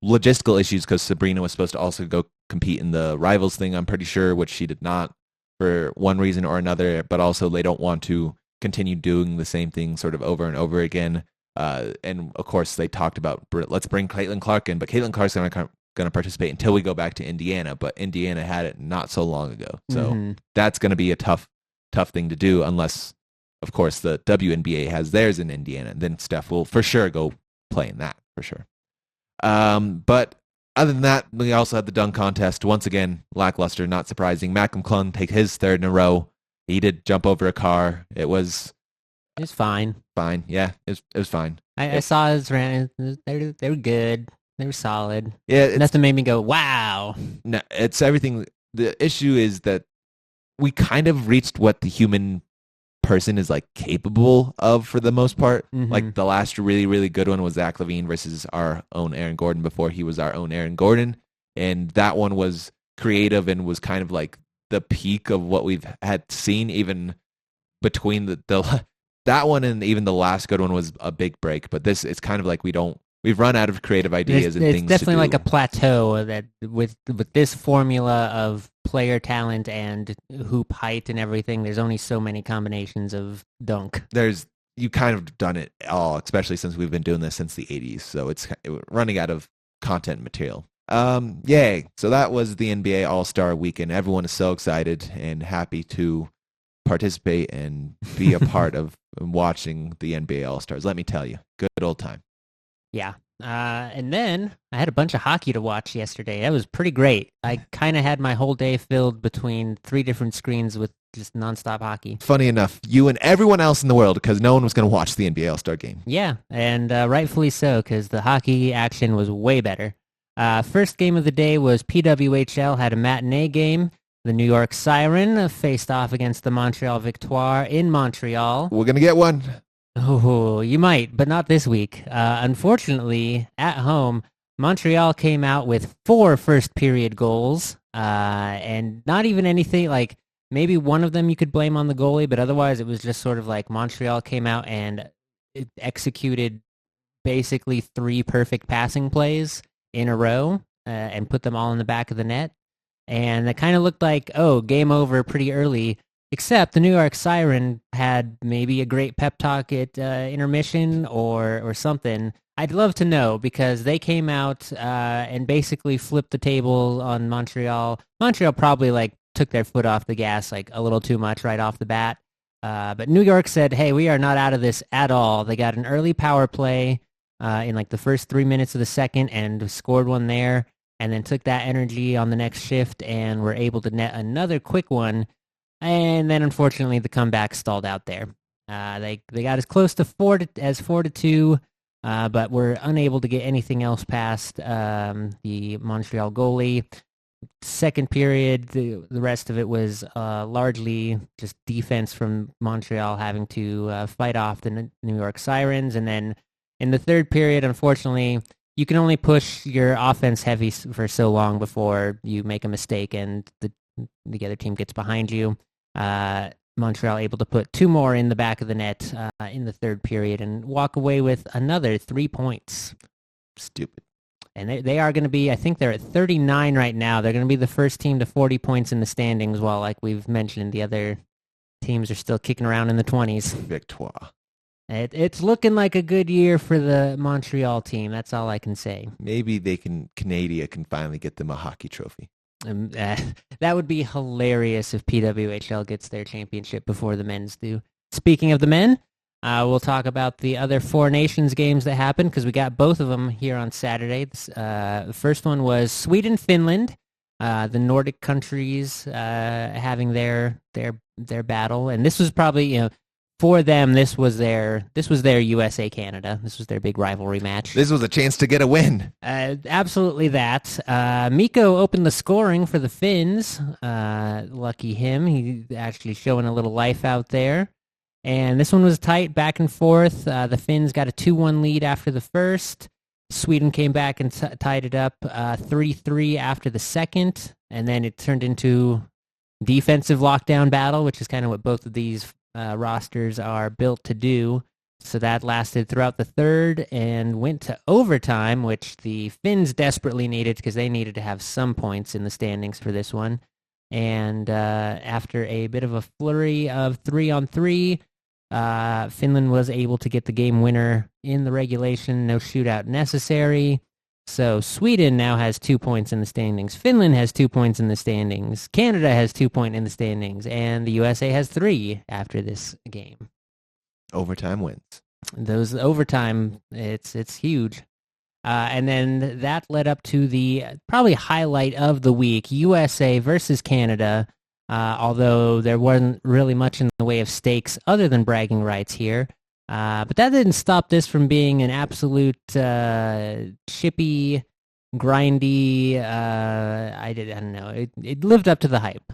logistical issues because Sabrina was supposed to also go compete in the Rivals thing, I'm pretty sure, which she did not for one reason or another, but also they don't want to continue doing the same thing sort of over and over again. And of course, they talked about let's bring Caitlin Clark in, but Caitlin Clark's going to participate until we go back to Indiana. But Indiana had it not so long ago, so that's going to be a tough thing to do unless, of course, the WNBA has theirs in Indiana. Then Steph will for sure go play in that for sure. But other than that, we also had the dunk contest. Once again, lackluster, not surprising. Malcolm Klung take his 3rd in a row. He did jump over a car. It was fine. Fine, yeah, it was fine. I saw his rant. They were good. They were solid. Yeah, nothing made me go, wow. No, it's everything. The issue is that we kind of reached what the human person is capable of for the most part. Mm-hmm. The last really, really good one was Zach LaVine versus our own Aaron Gordon before he was our own Aaron Gordon. And that one was creative and was kind of the peak of what we've had seen even between that one and even the last good one was a big break. But this, it's kind of we've run out of creative ideas and things to do. It's definitely a plateau that with this formula of player talent and hoop height and everything, there's only so many combinations of dunk. You kind of done it all, especially since we've been doing this since the 80s. So it's running out of content material Yay. So that was the NBA All-Star Weekend. Everyone is so excited and happy to participate and be a part of watching the NBA All-Stars. Let me tell you, good old time. Yeah. And then I had a bunch of hockey to watch yesterday. That was pretty great. I kind of had my whole day filled between 3 different screens with just nonstop hockey. Funny enough, you and everyone else in the world, because no one was going to watch the NBA All-Star game. Yeah, and rightfully so, because the hockey action was way better. First game of the day was PWHL had a matinee game. The New York Siren faced off against the Montreal Victoire in Montreal. We're going to get one. Oh, you might, but not this week. Unfortunately, at home, Montreal came out with 4 first-period goals, and not even anything like maybe one of them you could blame on the goalie, but otherwise it was just sort of like Montreal came out and it executed basically 3 perfect passing plays in a row and put them all in the back of the net. And it kind of looked like, oh, game over pretty early. Except the New York Siren had maybe a great pep talk at intermission or something. I'd love to know because they came out and basically flipped the table on Montreal. Montreal probably like took their foot off the gas like a little too much right off the bat. But New York said, hey, we are not out of this at all. They got an early power play in like the first 3 minutes of the second and scored one there and then took that energy on the next shift and were able to net another quick one. And then, unfortunately, the comeback stalled out there. They got as close to 4-2, but were unable to get anything else past the Montreal goalie. Second period, the rest of it was largely just defense from Montreal having to fight off the New York Sirens. And then in the third period, unfortunately, you can only push your offense heavy for so long before you make a mistake and the other team gets behind you. Montreal able to put 2 more in the back of the net in the third period and walk away with another 3 points. Stupid. And they are going to be, I think they're at 39 right now. They're going to be the first team to 40 points in the standings, while, like we've mentioned, the other teams are still kicking around in the 20s. Victoire. It's looking like a good year for the Montreal team. That's all I can say. Maybe Canada can finally get them a hockey trophy. That would be hilarious if PWHL gets their championship before the men's do. Speaking of the men, we'll talk about the other 4Nations games that happened because we got both of them here on Saturday. The first one was Sweden-Finland, the Nordic countries having their battle, and this was probably for them, this was their USA Canada. This was their big rivalry match. This was a chance to get a win. Absolutely that. Mikko opened the scoring for the Finns. Lucky him. He actually showing a little life out there. And this one was tight, back and forth. The Finns got a 2-1 lead after the first. Sweden came back and tied it up 3-3 after the second. And then it turned into defensive lockdown battle, which is kind of what both of these rosters are built to do. So that lasted throughout the third and went to overtime, which the Finns desperately needed because they needed to have some points in the standings for this one. And after a bit of a flurry of 3-on-3, Finland was able to get the game winner in the regulation. No shootout necessary. So Sweden now has 2 points in the standings. Finland has 2 points in the standings. Canada has 2 points in the standings. And the USA has 3 after this game. Overtime wins. Those overtime, it's huge. And then that led up to the probably highlight of the week, USA versus Canada, although there wasn't really much in the way of stakes other than bragging rights here. But that didn't stop this from being an absolute chippy, grindy, I don't know. It lived up to the hype.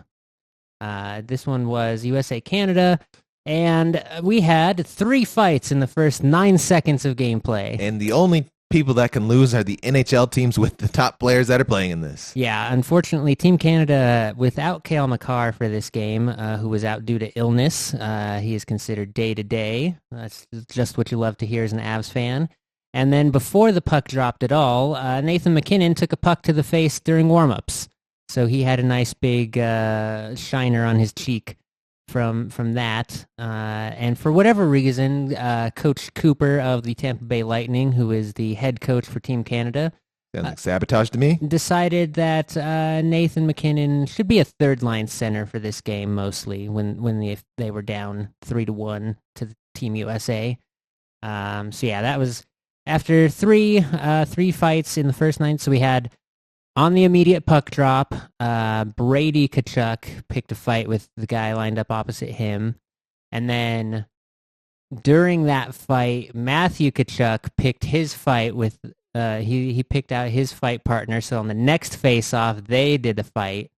This one was USA-Canada, and we had 3 fights in the first 9 seconds of gameplay. And the only people that can lose are the NHL teams with the top players that are playing in this. Yeah, unfortunately, Team Canada, without Cale Makar for this game, who was out due to illness, he is considered day-to-day. That's just what you love to hear as an Avs fan. And then before the puck dropped at all, Nathan MacKinnon took a puck to the face during warm-ups. So he had a nice big shiner on his cheek from that. And for whatever reason, Coach Cooper of the Tampa Bay Lightning, who is the head coach for Team Canada, Sounds like sabotage to me. decided that Nathan McKinnon should be a third line center for this game mostly when they were down 3-1 to the Team USA. So yeah, that was after three fights in the first night. So we had on the immediate puck drop, Brady Tkachuk picked a fight with the guy lined up opposite him, and then during that fight, Matthew Tkachuk picked his fight with he picked out his fight partner. So on the next face-off, they did the fight.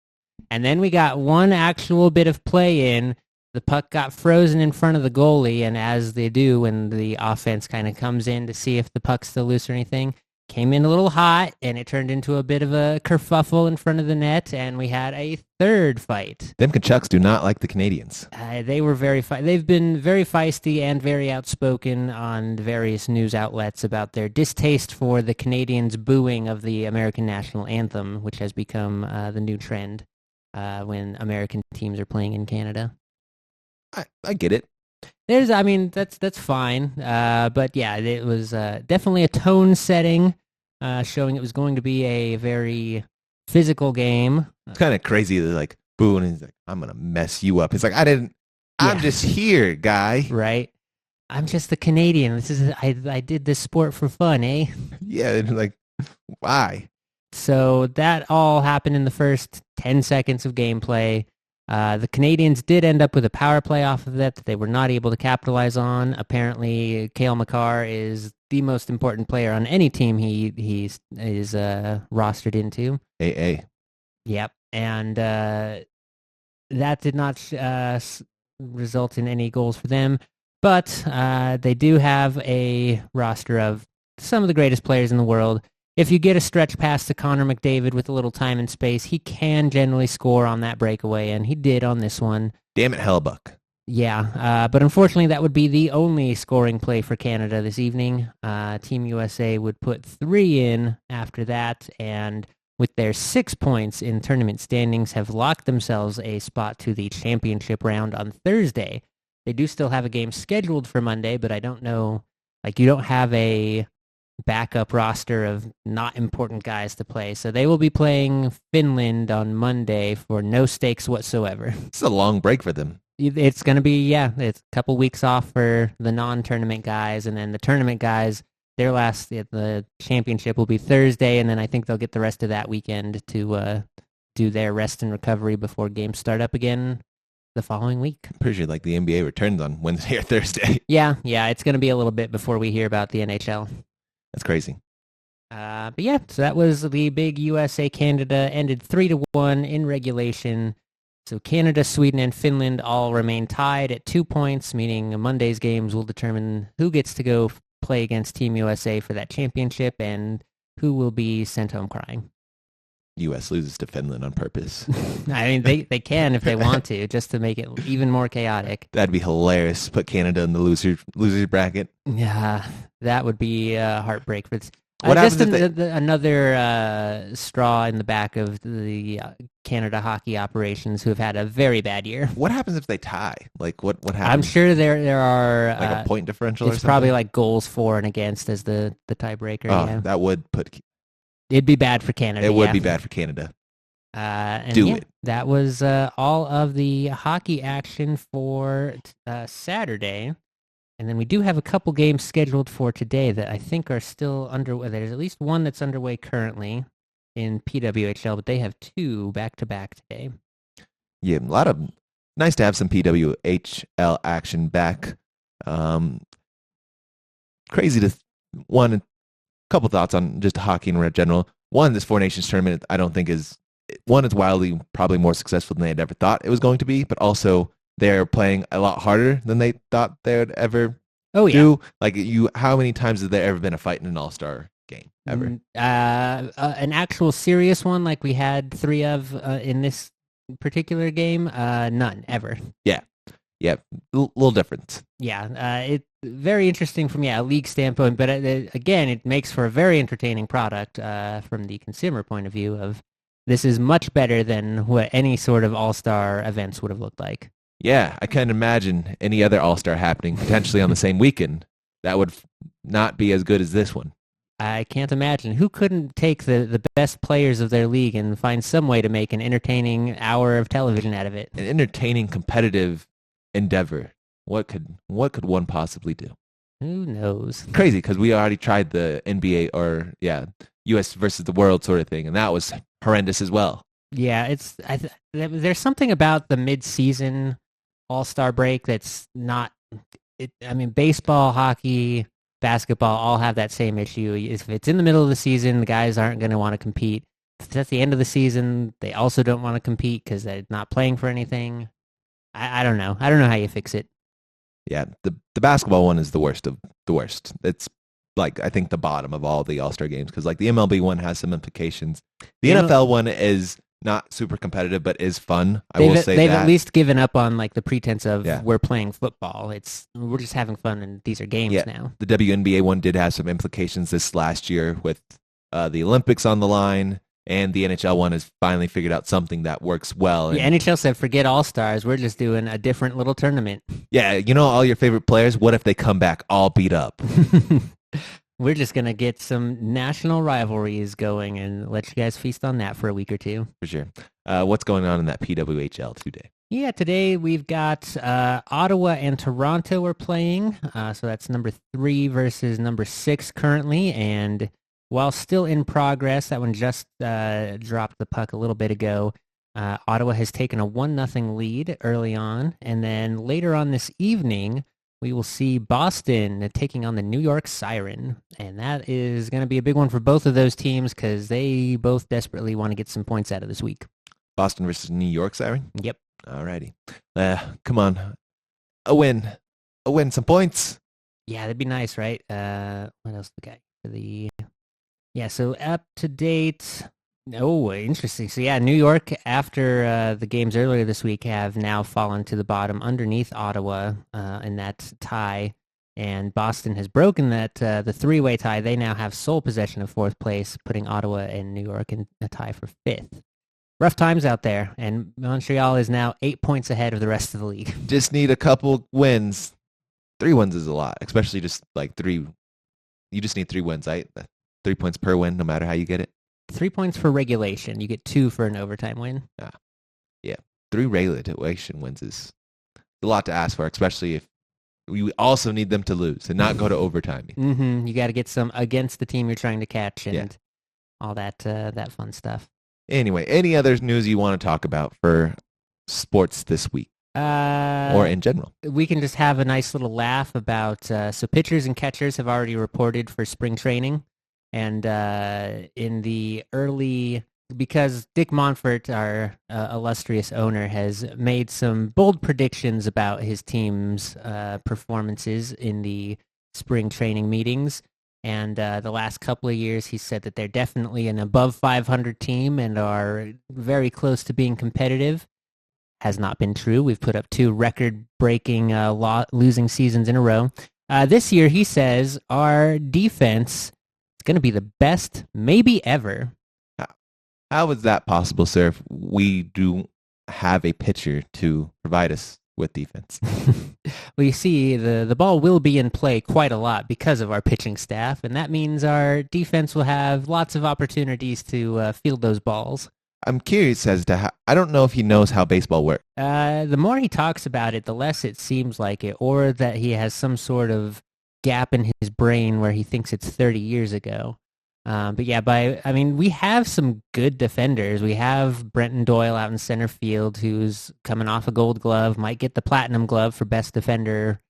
And then we got one actual bit of play in. The puck got frozen in front of the goalie, and as they do when the offense kind of comes in to see if the puck's still loose or anything, came in a little hot, and it turned into a bit of a kerfuffle in front of the net, and we had a third fight. Them Kachucks do not like the Canadians. They were they've been very feisty and very outspoken on various news outlets about their distaste for the Canadians' booing of the American national anthem, which has become the new trend when American teams are playing in Canada. I get it. That's fine. But yeah, it was definitely a tone setting, showing it was going to be a very physical game. It's kind of crazy that like boo, and he's like, "I'm gonna mess you up." It's like I'm just here, guy. Right. I'm just a Canadian. I did this sport for fun, eh? Yeah, and like, why? So that all happened in the first 10 seconds of gameplay. The Canadians did end up with a power play off of that they were not able to capitalize on. Apparently, Cale Makar is the most important player on any team he is rostered into. AA. Yep, and that did not result in any goals for them. But they do have a roster of some of the greatest players in the world. If you get a stretch pass to Connor McDavid with a little time and space, he can generally score on that breakaway, and he did on this one. Damn it, Hellebuck. Yeah, but unfortunately that would be the only scoring play for Canada this evening. Team USA would put 3 in after that, and with their 6 points in tournament standings, have locked themselves a spot to the championship round on Thursday. They do still have a game scheduled for Monday, but I don't know, like you don't have a backup roster of not important guys to play. So they will be playing Finland on Monday for no stakes whatsoever. It's a long break for them. It's going to be, it's a couple weeks off for the non-tournament guys, and then the tournament guys, the championship will be Thursday, and then I think they'll get the rest of that weekend to do their rest and recovery before games start up again the following week. I'm pretty sure like the NBA returns on Wednesday or Thursday. Yeah, it's going to be a little bit before we hear about the NHL. That's crazy. But yeah, so that was the big USA-Canada, ended 3-1 in regulation. So Canada, Sweden, and Finland all remain tied at 2 points, meaning Monday's games will determine who gets to go play against Team USA for that championship and who will be sent home crying. U.S. loses to Finland on purpose. I mean, they can if they want to, just to make it even more chaotic. That'd be hilarious. Put Canada in the loser bracket. Yeah, that would be a heartbreak for this. What just happens another straw in the back of the Canada hockey operations who have had a very bad year. What happens if they tie? Like what happens? I'm sure there are like a point differential. It's probably like goals for and against as the tiebreaker. Oh, yeah. that would put. It'd be bad for Canada. It would be bad for Canada. Do it. That was all of the hockey action for Saturday. And then we do have a couple games scheduled for today that I think are still underway. There's at least one that's underway currently in PWHL, but they have 2 back-to-back today. Yeah, nice to have some PWHL action back. Crazy to a couple thoughts on just hockey in general. One, this 4Nations tournament I don't think is it's wildly probably more successful than they had ever thought it was going to be, but also they're playing a lot harder than they thought they would ever do. Like how many times has there ever been a fight in an all-star game ever? An actual serious one like we had 3 of in this particular game? None, ever. Yeah, little difference. Yeah, it's very interesting from a league standpoint, but again, it makes for a very entertaining product from the consumer point of view of this is much better than what any sort of all-star events would have looked like. Yeah, I can't imagine any other all-star happening potentially on the same weekend. That would not be as good as this one. I can't imagine. Who couldn't take the best players of their league and find some way to make an entertaining hour of television out of it? An entertaining, competitive endeavor. What could one possibly do? Who knows? Crazy because we already tried the NBA or U.S. versus the world sort of thing, and that was horrendous as well. Yeah, there's something about the mid-season All-Star break that's not. I mean, baseball, hockey, basketball all have that same issue. If it's in the middle of the season, the guys aren't going to want to compete. If it's at the end of the season, they also don't want to compete because they're not playing for anything. I don't know. I don't know how you fix it. Yeah, the basketball one is the worst of the worst. It's like I think the bottom of all the All-Star games because like the MLB one has some implications. The NFL one is not super competitive, but is fun. I will say they've that. at least given up on like the pretense of Yeah. we're playing football. We're just having fun, and these are games now. The WNBA one did have some implications this last year with the Olympics on the line, and the NHL one has finally figured out something that works well. Yeah, NHL said, forget All-Stars. We're just doing a different little tournament. Yeah, you know all your favorite players? What if they come back all beat up? We're just going to get some national rivalries going and let you guys feast on that for a week or two. For sure. What's going on in that PWHL today? Yeah, today we've got Ottawa and Toronto are playing. So that's number 3 versus number 6 currently. And while still in progress, that one just dropped the puck a little bit ago. Ottawa has taken a 1-0 lead early on. And then later on this evening, we will see Boston taking on the New York Siren. And that is going to be a big one for both of those teams because they both desperately want to get some points out of this week. Boston versus New York Siren? Yep. Alrighty. Come on. A win, some points. Yeah, that'd be nice, right? What else we got for Yeah, so up to date. Oh, interesting. So yeah, New York, after the games earlier this week, have now fallen to the bottom underneath Ottawa in that tie. And Boston has broken that the 3-way tie. They now have sole possession of 4th place, putting Ottawa and New York in a tie for 5th. Rough times out there, and Montreal is now 8 points ahead of the rest of the league. Just need a couple wins. 3 wins is a lot, especially just like 3. You just need 3 wins, right? 3 points per win, no matter how you get it. 3 points for regulation. You get 2 for an overtime win. Yeah. 3 regulation wins is a lot to ask for, especially if we also need them to lose and not go to overtime. Mm-hmm. You got to get some against the team you're trying to catch and all that fun stuff. Anyway, any other news you want to talk about for sports this week? Or in general? We can just have a nice little laugh about, so pitchers and catchers have already reported for spring training. And in the early, because Dick Monfort, our illustrious owner, has made some bold predictions about his team's performances in the spring training meetings. And the last couple of years, he said that they're definitely an above 500 team and are very close to being competitive. Has not been true. We've put up 2 record-breaking losing seasons in a row. This year, he says, our defense is going to be the best maybe ever. How is that possible, sir, if we do have a pitcher to provide us with defense? Well, you see, the ball will be in play quite a lot because of our pitching staff, and that means our defense will have lots of opportunities to field those balls. I'm curious as to how, I don't know if he knows how baseball works. The more he talks about it, the less it seems like it, or that he has some sort of gap in his brain where he thinks it's 30 years ago. But yeah, we have some good defenders. We have Brenton Doyle out in center field, who's coming off a Gold Glove, might get the Platinum Glove for best defender.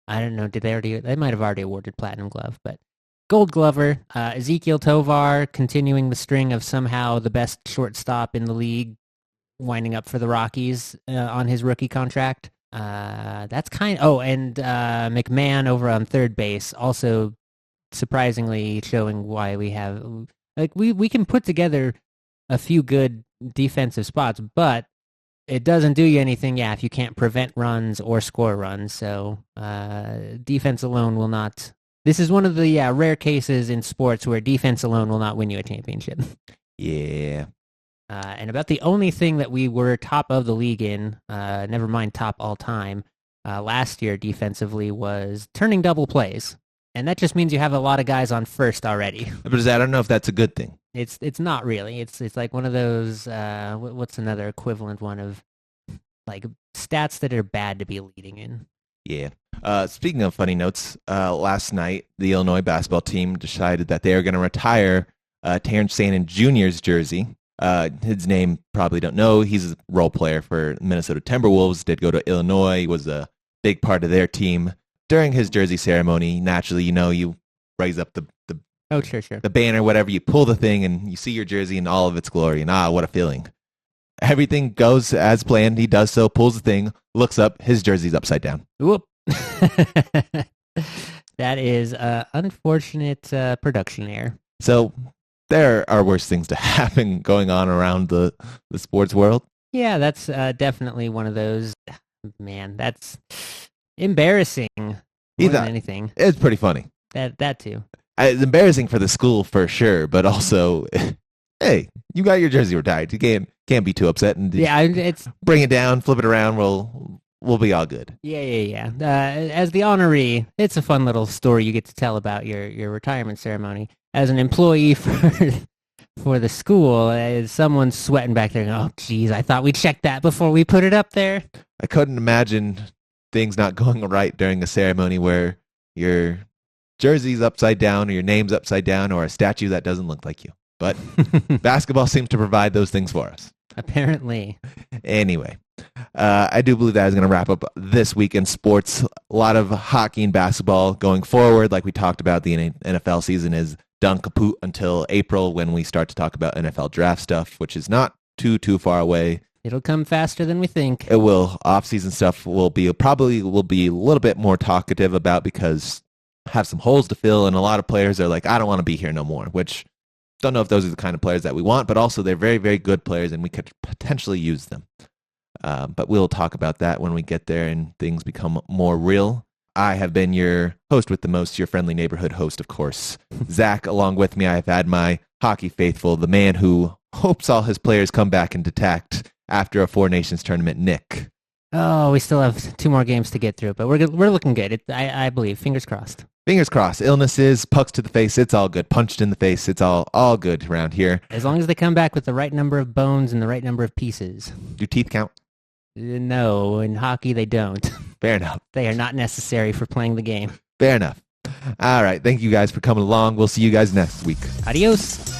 I don't know. They might have already awarded Platinum Glove, but Gold Glover. Ezekiel Tovar continuing the string of somehow the best shortstop in the league, winding up for the Rockies on his rookie contract. That's and McMahon over on third base, also surprisingly showing why we have we can put together a few good defensive spots, but it doesn't do you anything if you can't prevent runs or score runs. So defense alone will not. This is one of the rare cases in sports where defense alone will not win you a championship. Yeah. And about the only thing that we were top of the league in, never mind top all time, last year defensively was turning double plays. And that just means you have a lot of guys on first already. But I don't know if that's a good thing. It's not really. It's like one of those. What's another equivalent one of like stats that are bad to be leading in? Yeah. Speaking of funny notes, last night the Illinois basketball team decided that they are going to retire Terrence Shannon Jr.'s jersey. His name probably don't know. He's a role player for Minnesota Timberwolves. Did go to Illinois. He was a big part of their team. During his jersey ceremony, naturally, you raise up the Oh, sure. the banner, whatever. You pull the thing, and you see your jersey in all of its glory. And what a feeling! Everything goes as planned. He does so, pulls the thing, looks up. His jersey's upside down. Whoop. That is unfortunate production error. So there are worse things to happen going on around the sports world. Yeah, that's definitely one of those. Man, that's embarrassing more than anything. It's pretty funny. That too. It's embarrassing for the school for sure, but also, hey, you got your jersey retired. You can't be too upset and it's bring it down, flip it around. We'll be all good. Yeah. As the honoree, it's a fun little story you get to tell about your retirement ceremony. As an employee for the school, someone's sweating back there. Oh, geez, I thought we checked that before we put it up there. I couldn't imagine things not going right during a ceremony where your jersey's upside down or your name's upside down or a statue that doesn't look like you. But basketball seems to provide those things for us. Apparently. Anyway, I do believe that is going to wrap up this week in sports. A lot of hockey and basketball going forward. Like we talked about, the NFL season is done kaput until April when we start to talk about NFL draft stuff, which is not too far away. It'll come faster than we think. It will. Off-season stuff will be a little bit more talkative about because have some holes to fill, and a lot of players are like, I don't want to be here no more, which don't know if those are the kind of players that we want, but also they're very, very good players, and we could potentially use them. But we'll talk about that when we get there and things become more real. I have been your host with the most, your friendly neighborhood host, of course, Zach. Along with me, I've had my hockey faithful, the man who hopes all his players come back intact after a 4Nations tournament, Nick. Oh, we still have 2 more games to get through, but we're looking good. I believe. Fingers crossed. Fingers crossed. Illnesses, pucks to the face, it's all good. Punched in the face, it's all good around here. As long as they come back with the right number of bones and the right number of pieces. Do teeth count? No, in hockey they don't. Fair enough. They are not necessary for playing the game. Fair enough. All right. Thank you guys for coming along. We'll see you guys next week. Adios.